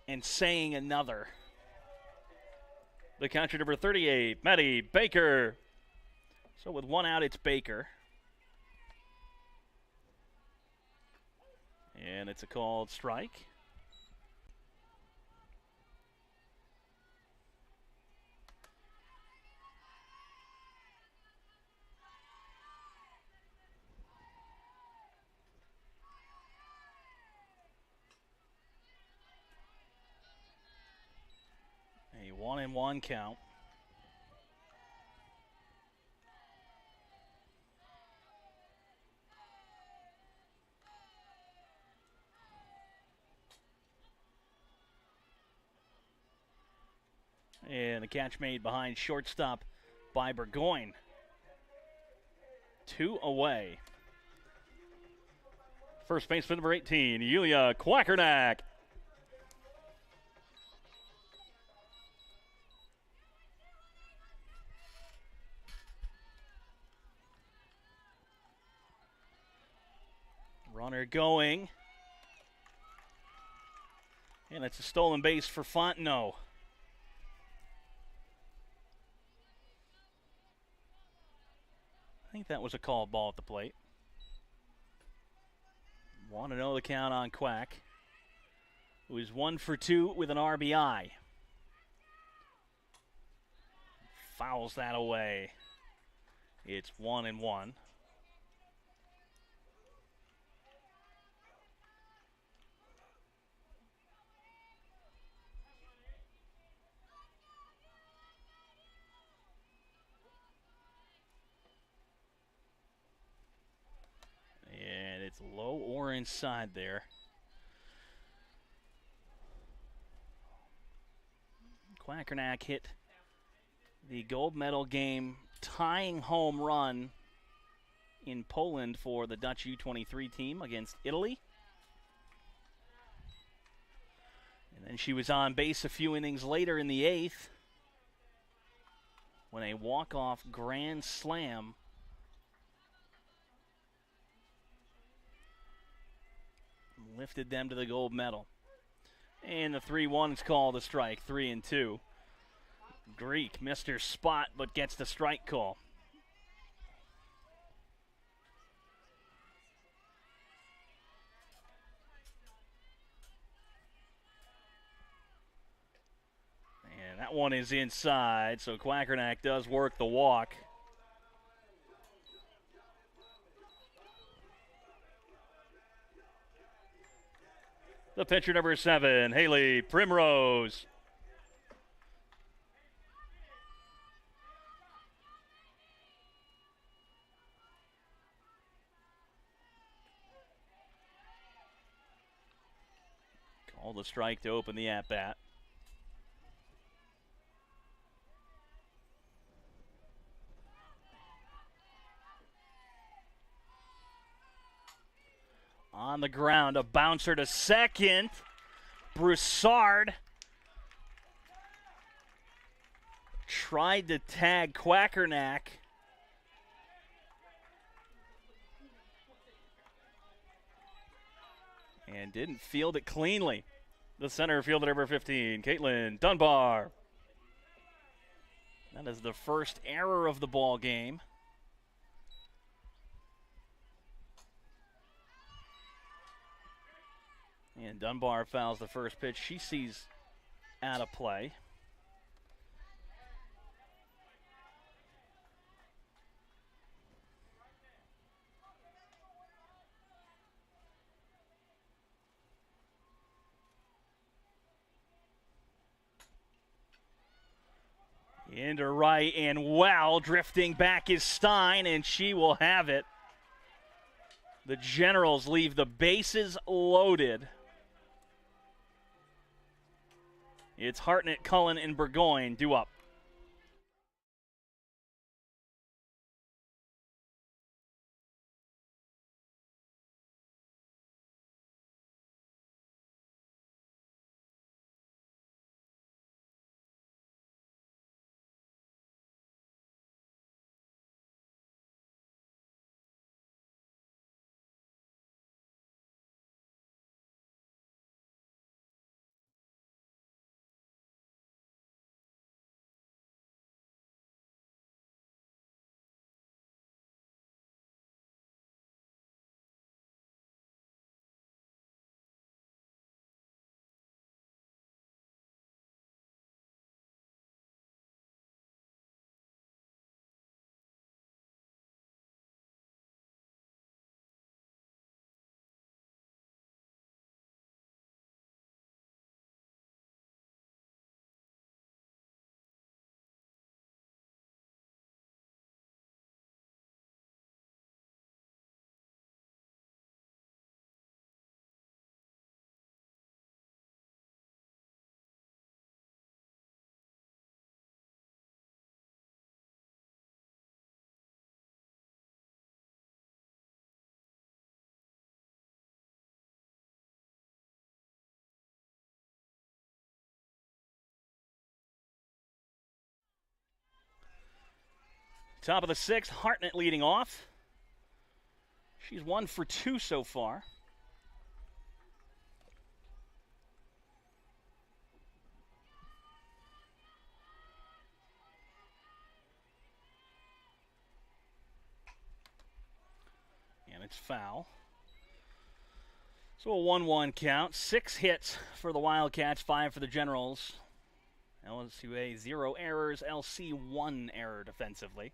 and saying another. The catcher, number 38, Maddie Baker. So with 1 out, it's Baker. And it's a called strike. A 1-1 count. And the catch made behind shortstop by Burgoyne. 2 away. First baseman number 18, Yulia Quackernack. going. And it's a stolen base for Fontenot. I think that was a called ball at the plate. Want to know the count on Quack, who is 1 for 2 with an RBI. Fouls that away. It's 1-1. And it's low or inside there. Quackernack hit the gold medal game tying home run in Poland for the Dutch U23 team against Italy. And then she was on base a few innings later in the 8th when a walk-off grand slam lifted them to the gold medal. And the 3-1 is called a strike, 3-2. Greek missed her spot but gets the strike call. And that one is inside, so Quackernack does work the walk. The pitcher, number 7, Haley Primrose. Called the strike to open the at-bat. On the ground, a bouncer to second. Broussard tried to tag Quackernack. And didn't field it cleanly. The center fielder, number 15, Caitlin Dunbar. That is the first error of the ball game. And Dunbar fouls the first pitch she sees out of play. Into right, and wow, drifting back is Stein, and she will have it. The Generals leave the bases loaded. It's Hartnett, Cullen, and Burgoyne due up. Top of the 6th, Hartnett leading off. She's 1 for 2 so far. It's foul. So a 1-1 count. 6 hits for the Wildcats, 5 for the Generals. LSUA 0 errors, LC 1 error defensively.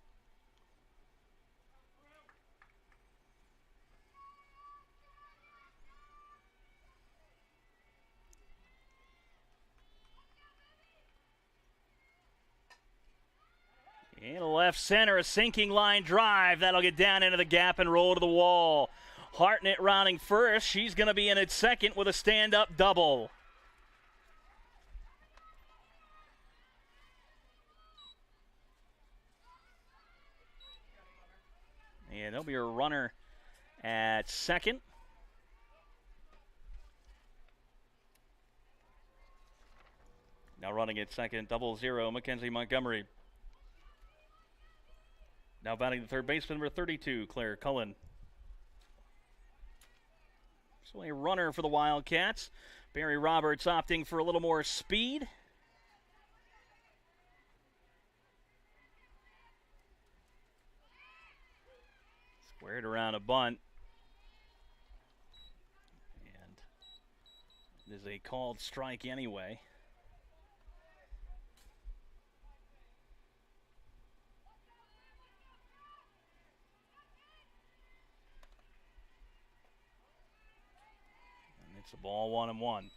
In left center, a sinking line drive. That'll get down into the gap and roll to the wall. Hartnett rounding first. She's going to be in at second with a stand-up double. And there'll be a runner at second. Now running at second, 0-0, Mackenzie Montgomery. Now batting the third baseman, number 32, Claire Cullen. So a runner for the Wildcats. Barry Roberts opting for a little more speed. Squared around a bunt. And it is a called strike anyway. And it's a ball 1-1.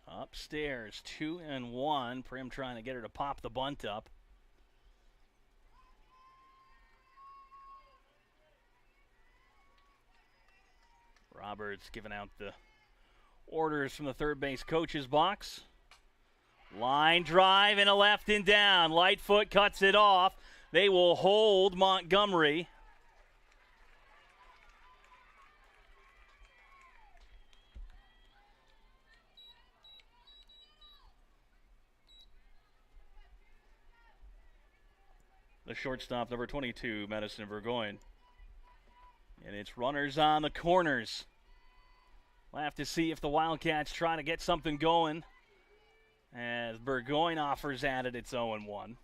Upstairs, 2-1. Prim trying to get her to pop the bunt up. Roberts giving out the orders from the third base coach's box. Line drive and a left and down. Lightfoot cuts it off. They will hold Montgomery. The shortstop, number 22, Madison Burgoyne. And it's runners on the corners. We'll have to see if the Wildcats try to get something going as Burgoyne offers at it. It's 0-1.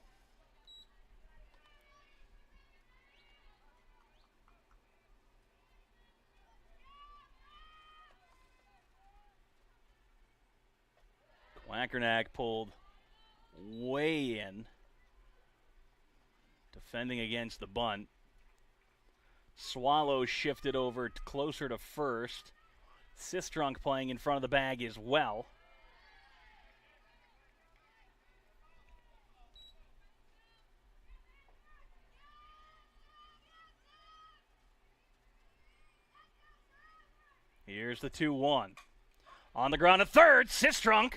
Quackernack pulled way in, defending against the bunt. Swallow shifted over closer to first. Sistrunk playing in front of the bag as well. Here's the 2-1. On the ground at third, Sistrunk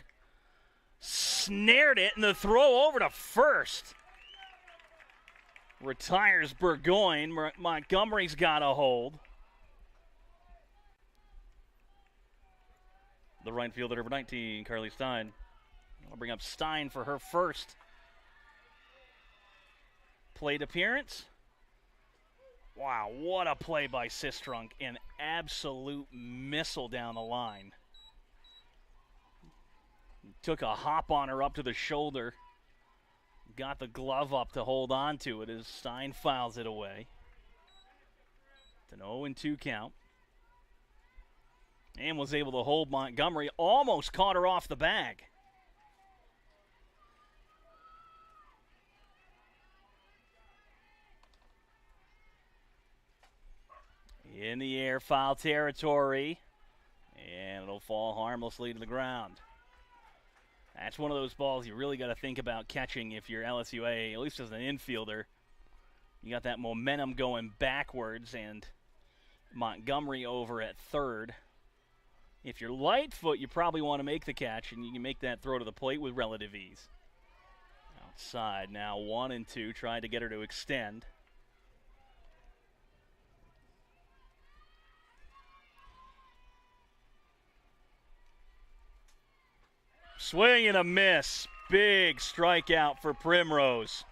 snared it, and the throw over to first. Retires Burgoyne. Montgomery's got a hold. The right fielder, number 19, Carly Stein. I'll bring up Stein for her first plate appearance. Wow, what a play by Sistrunk. An absolute missile down the line. Took a hop on her up to the shoulder. Got the glove up to hold on to it as Stein fouls it away. It's an 0-2 count. And was able to hold Montgomery. Almost caught her off the bag. In the air, foul territory. And it'll fall harmlessly to the ground. That's one of those balls you really got to think about catching if you're LSUA, at least as an infielder. You got that momentum going backwards, and Montgomery over at third. If you're Lightfoot, you probably want to make the catch, and you can make that throw to the plate with relative ease. Outside now, 1-2, trying to get her to extend. Swing and a miss. Big strikeout for Primrose.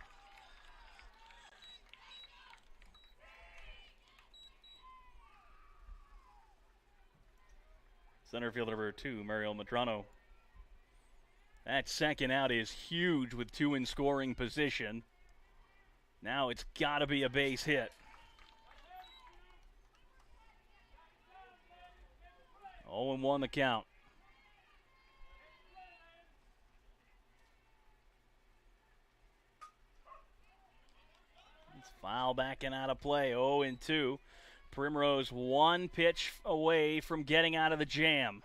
Center fielder number 2, Mario Madrano. That second out is huge with 2 in scoring position. Now it's got to be a base hit. 0-1 the count. It's foul back and out of play. 0-2. Primrose 1 pitch away from getting out of the jam.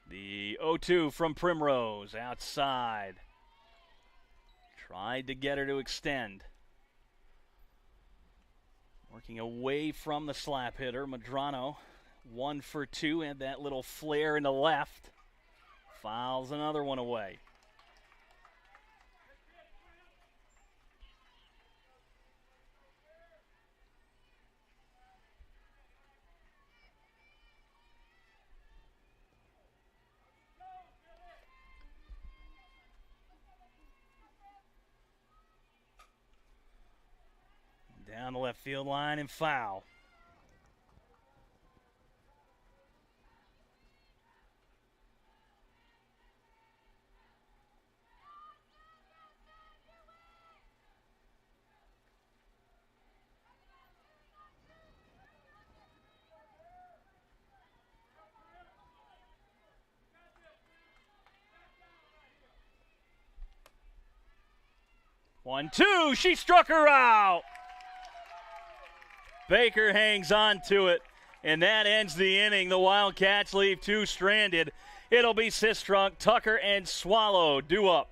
The 0-2 from Primrose outside. Tried to get her to extend. Working away from the slap hitter, Madrano. 1 for 2, and that little flare in the left. Fouls another one away. Down the left field line and foul. One, two, she struck her out. Baker hangs on to it, and that ends the inning. The Wildcats leave 2 stranded. It'll be Sistrunk, Tucker, and Swallow due up.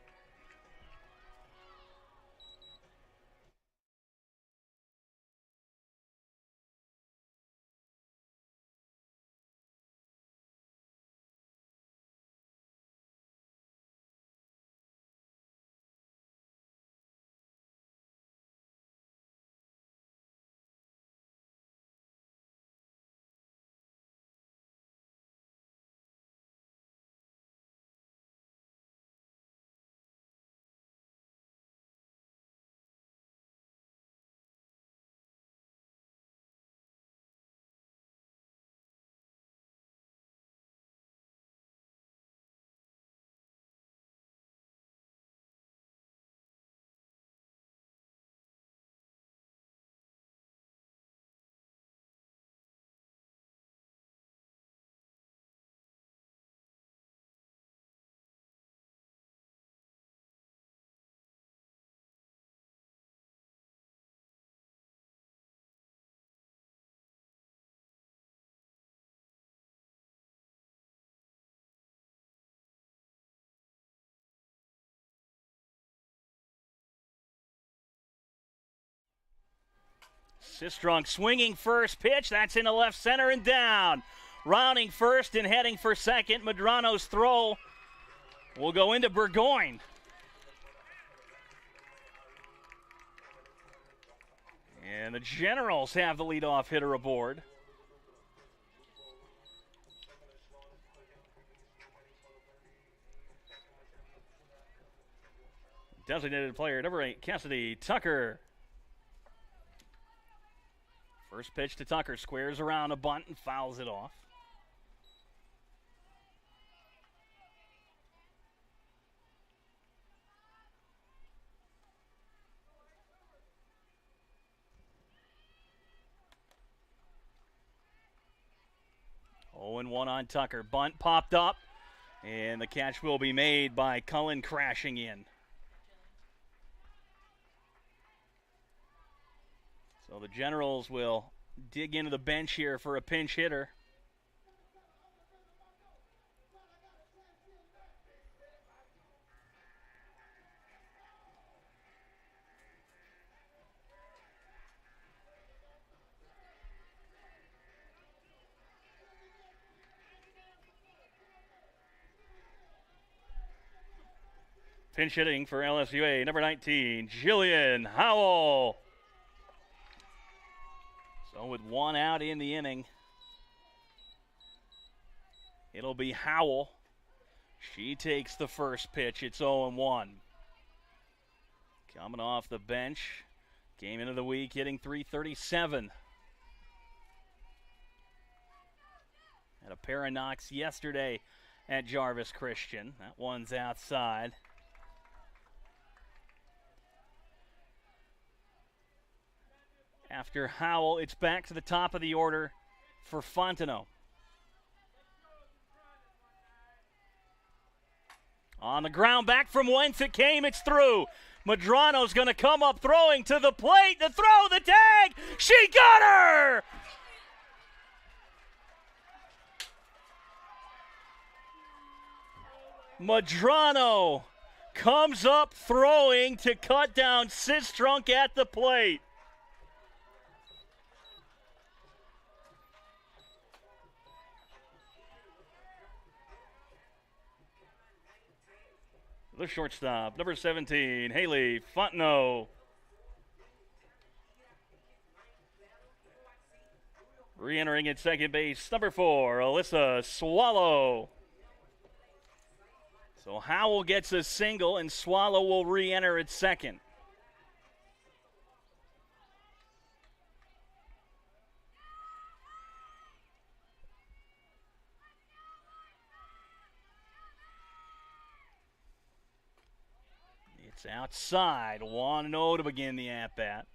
Sistrunk swinging first pitch. That's into left center and down. Rounding first and heading for second. Madrano's throw will go into Burgoyne. And the Generals have the leadoff hitter aboard. Designated player number 8, Cassidy Tucker. First pitch to Tucker, squares around a bunt and fouls it off. Oh, and 1 on Tucker. Bunt popped up, and the catch will be made by Cullen crashing in. So the Generals will dig into the bench here for a pinch hitter. Pinch hitting for LSUA, number 19, Jillian Howell. So with 1 out in the inning, it'll be Howell. She takes the first pitch. It's 0-1. Coming off the bench, Game into the week, hitting .337. Had a pair of knocks yesterday at Jarvis Christian. That one's outside. After Howell, it's back to the top of the order for Fontenot. On the ground, back from whence it came, it's through. Madrano's going to come up throwing to the plate. The throw, the tag. She got her! Madrano comes up throwing to cut down Sistrunk at the plate. The shortstop, number 17, Haley Fontenot. Re-entering at second base, number 4, Alyssa Swallow. So Howell gets a single, and Swallow will re-enter at second. It's outside, 1-0 to begin the at-bat.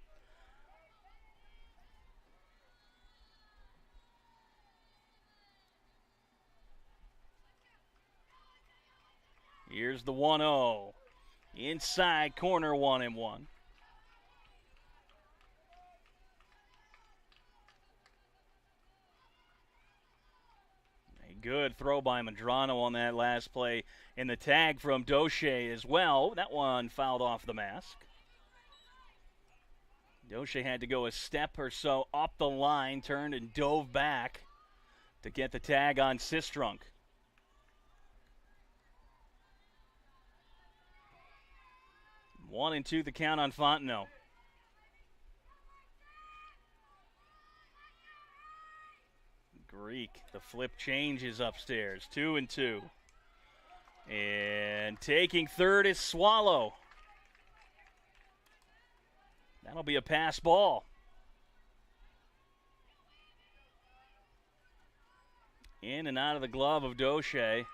Here's the 1-0. Inside corner, 1-1. A good throw by Madrano on that last play. And the tag from Doche as well. That one fouled off the mask. Doche had to go a step or so up the line, turned and dove back to get the tag on Sistrunk. 1-2 the count on Fontenot. Greek, the flip changes upstairs. 2-2. And taking third is Swallow. That'll be a pass ball. In and out of the glove of Doche.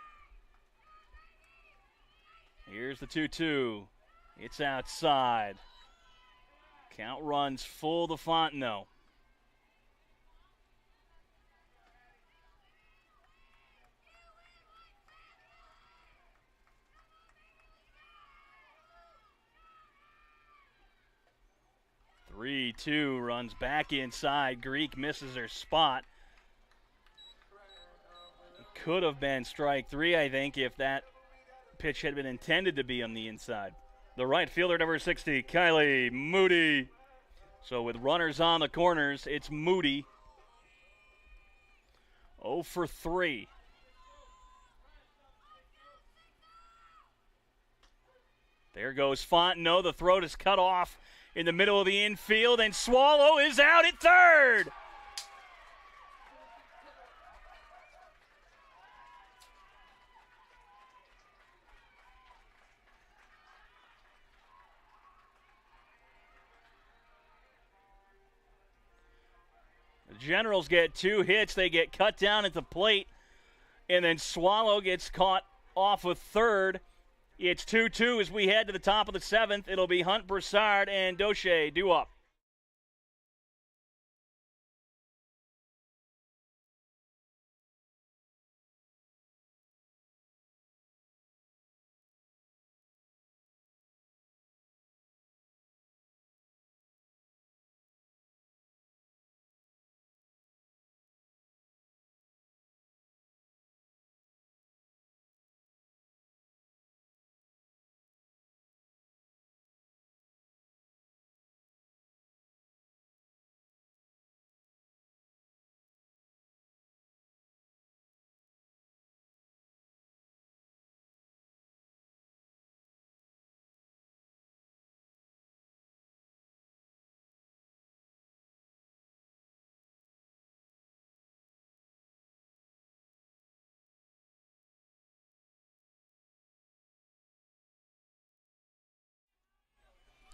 Here's the 2-2. It's outside. Count runs full to Fontenot. Three, 2 runs back inside. Greek misses her spot. Could have been strike 3, I think, if that pitch had been intended to be on the inside. The right fielder, number 60, Kylie Moody. So with runners on the corners, it's Moody. 0 for 3. There goes Fontenot. The throat is cut off in the middle of the infield, and Swallow is out at third. The Generals get 2 hits. They get cut down at the plate, and then Swallow gets caught off of third. It's 2-2 as we head to the top of the 7th. It'll be Hunt, Broussard, and Doche due up.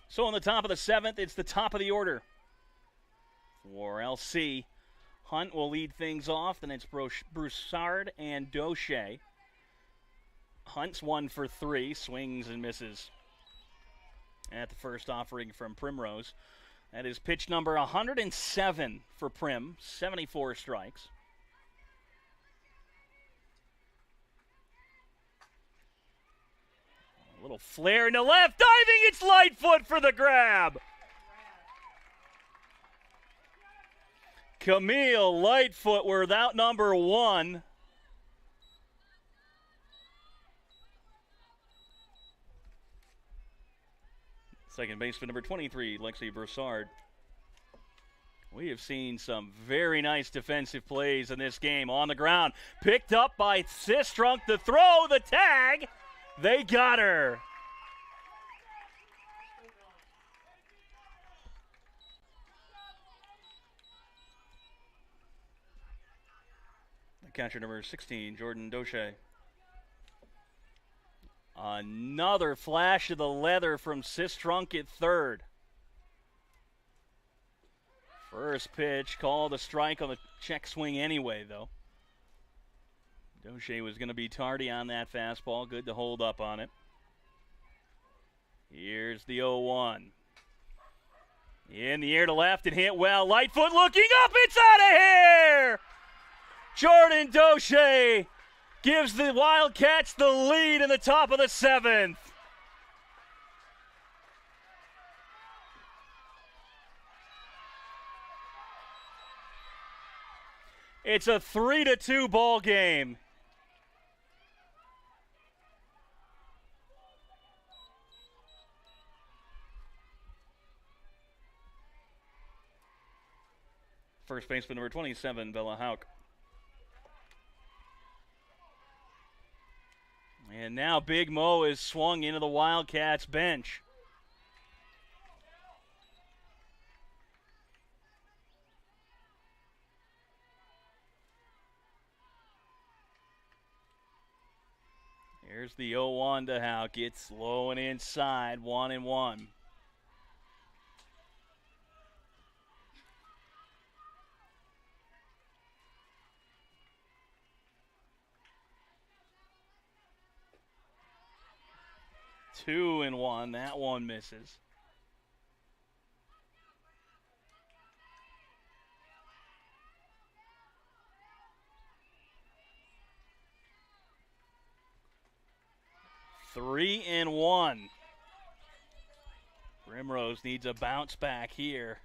So on the top of the 7th, it's the top of the order for LC. Hunt will lead things off. Then it's Broussard and Doche. Hunt's 1 for 3, swings and misses at the first offering from Primrose. That is pitch number 107 for Prim, 74 strikes. A little flare into left, diving, it's Lightfoot for the grab. Camille Lightfoot without number 1. Second baseman number 23, Lexi Broussard. We have seen some very nice defensive plays in this game. On the ground, picked up by Sistrunk. The throw, the tag. They got her. The catcher number 16, Jordan Doche. Another flash of the leather from Sistrunk at third. First pitch called a strike on the check swing anyway, though. Doche was going to be tardy on that fastball. Good to hold up on it. Here's the 0-1. In the air to left and hit well. Lightfoot looking up. It's out of here! Jordan Doche gives the Wildcats the lead in the top of the 7th. It's a 3-2 ball game. First baseman number 27, Bella Hauk. And now Big Mo is swung into the Wildcats bench. Here's the 0-1 to Hauk. It's low and inside, 1-1. Two and one. That one misses. Three and one. Primrose needs a bounce back here.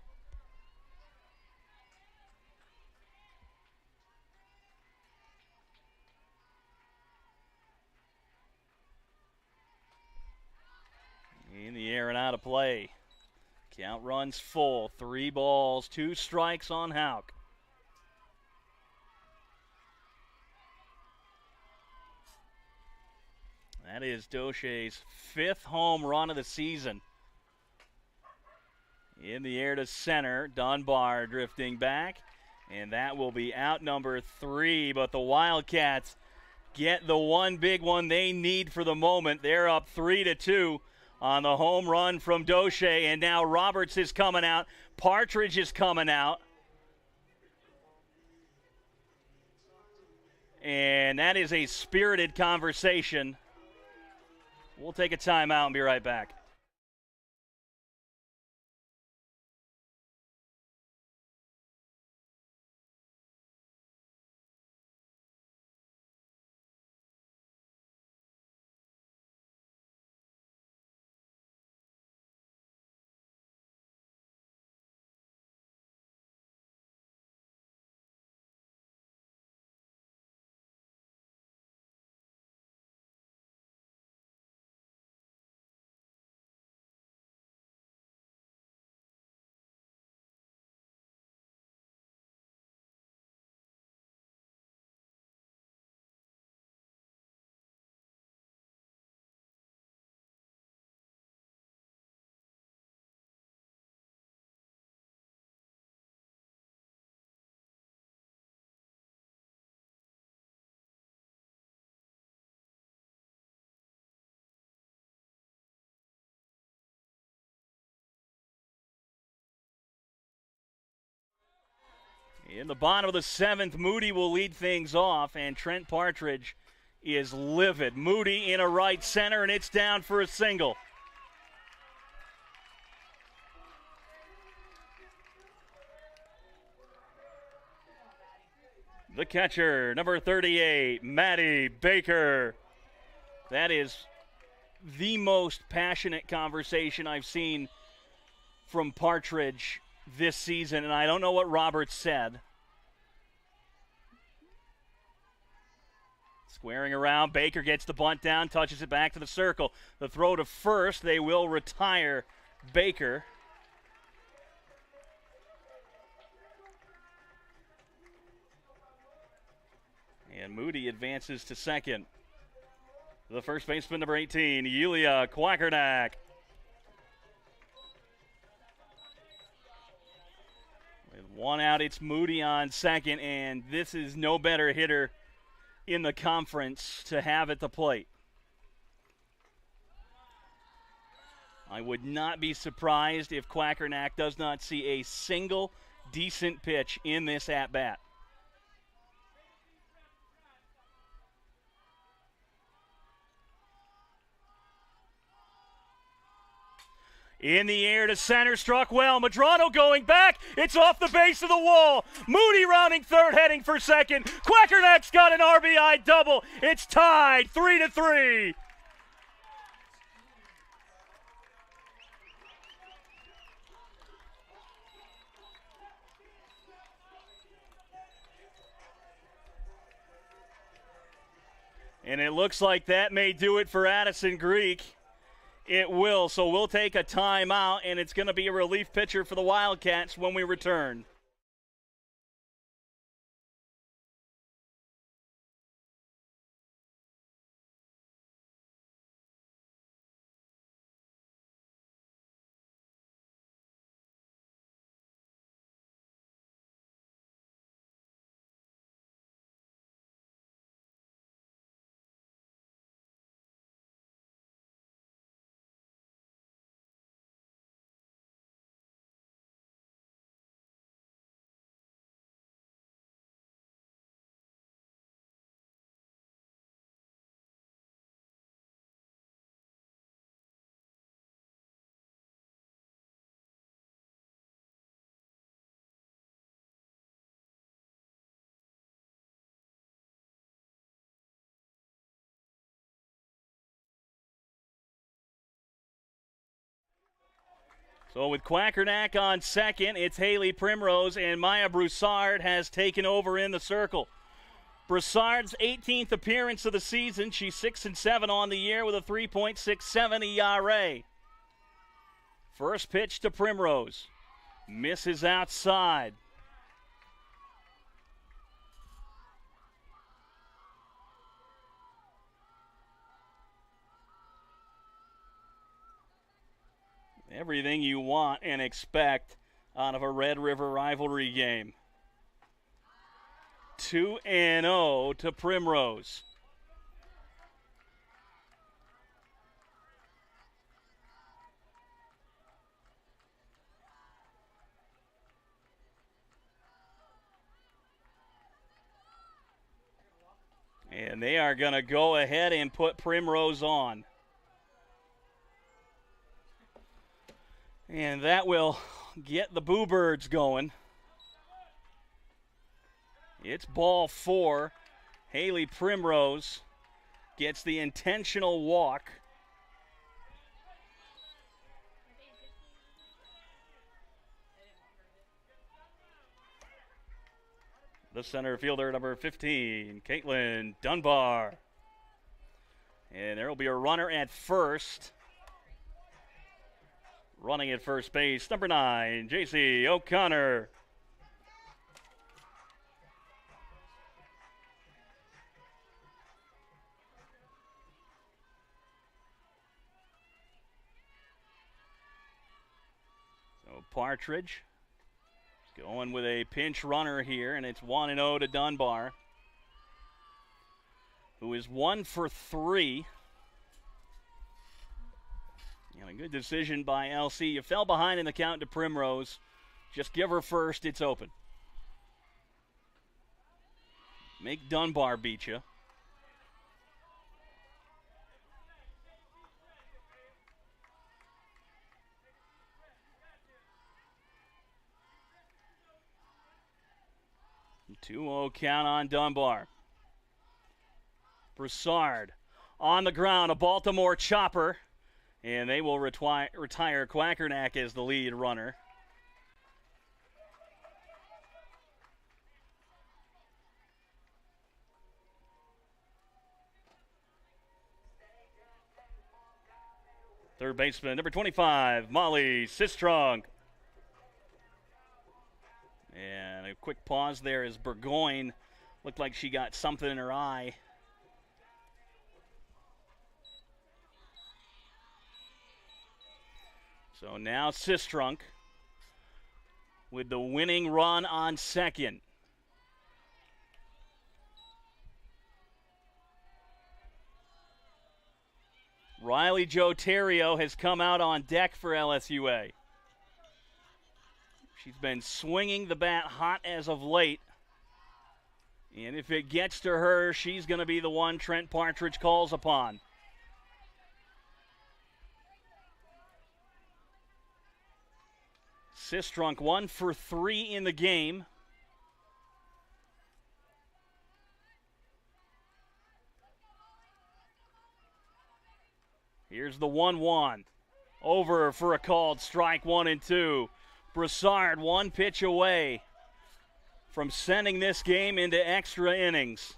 In the air and out of play. Count runs full. 3 balls, 2 strikes on Hauk. That is Doche's 5th home run of the season. In the air to center. Dunbar drifting back. And that will be out number 3. But the Wildcats get the one big one they need for the moment. They're up 3-2 on the home run from Doche. And now Roberts is coming out. Partridge is coming out. And that is a spirited conversation. We'll take a timeout and be right back. In the bottom of the 7th, Moody will lead things off, and Trent Partridge is livid. Moody in a right center, and it's down for a single. The catcher, number 38, Maddie Baker. That is the most passionate conversation I've seen from Partridge this season, and I don't know what Roberts said. Squaring around, Baker gets the bunt down, touches it back to the circle. The throw to first, they will retire Baker. And Moody advances to second. The first baseman, number 18, Yulia Quackernack. With one out, it's Moody on second, and this is no better hitter in the conference to have at the plate. I would not be surprised if Quackernack does not see a single decent pitch in this at-bat. In the air to center, struck well. Madrano going back. It's off the base of the wall. Moody rounding third, heading for second. Quackernack's got an RBI double. It's tied 3-3. And it looks like that may do it for Addison Greek. It will, so we'll take a timeout, and it's going to be a relief pitcher for the Wildcats when we return. So with Quackernack on second, it's Haley Primrose, and Maya Broussard has taken over in the circle. Broussard's 18th appearance of the season. She's 6-7 on the year with a 3.67 ERA. First pitch to Primrose. Misses outside. Everything you want and expect out of a Red River rivalry game. 2-0 to Primrose. And they are going to go ahead and put Primrose on. And that will get the Boo Birds going. It's ball 4. Haley Primrose gets the intentional walk. The center fielder, number 15, Caitlin Dunbar. And there will be a runner at first. Running at first base, number 9, J.C. O'Connor. So Partridge going with a pinch runner here, and it's 1-0 to Dunbar, who is 1 for 3. And a good decision by LC. You fell behind in the count to Primrose. Just give her first. It's open. Make Dunbar beat you. Two-0 count on Dunbar. Broussard on the ground, a Baltimore chopper, and they will retire Quackernack as the lead runner. Third baseman, number 25, Molly Sistrunk. And a quick pause there as Burgoyne looked like she got something in her eye. So now Sistrunk with the winning run on second. Riley Jo Terrio has come out on deck for LSUA. She's been swinging the bat hot as of late. And if it gets to her, she's going to be the one Trent Partridge calls upon. Sistrunk 1 for 3 in the game. Here's the 1-1. Over for a called strike, 1-2. Broussard 1 pitch away from sending this game into extra innings.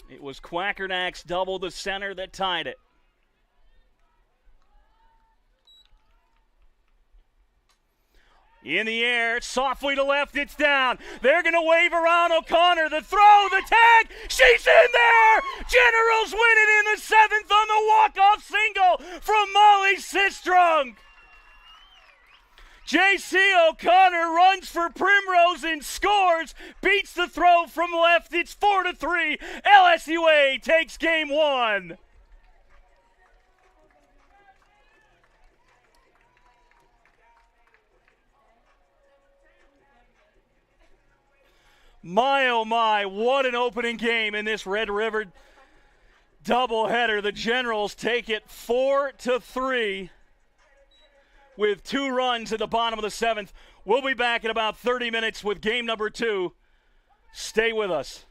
It was Quackernack's double to center that tied it. In the air, softly to left, it's down. They're going to wave around O'Connor. The throw, the tag, she's in there! Generals win it in the 7th on the walk-off single from Molly Sistrunk. J.C. O'Connor runs for Primrose and scores, beats the throw from left. It's 4-3. LSUA takes game 1. My, oh my, what an opening game in this Red River doubleheader. The Generals take it 4-3 with 2 runs at the bottom of the 7th. We'll be back in about 30 minutes with game number 2. Stay with us.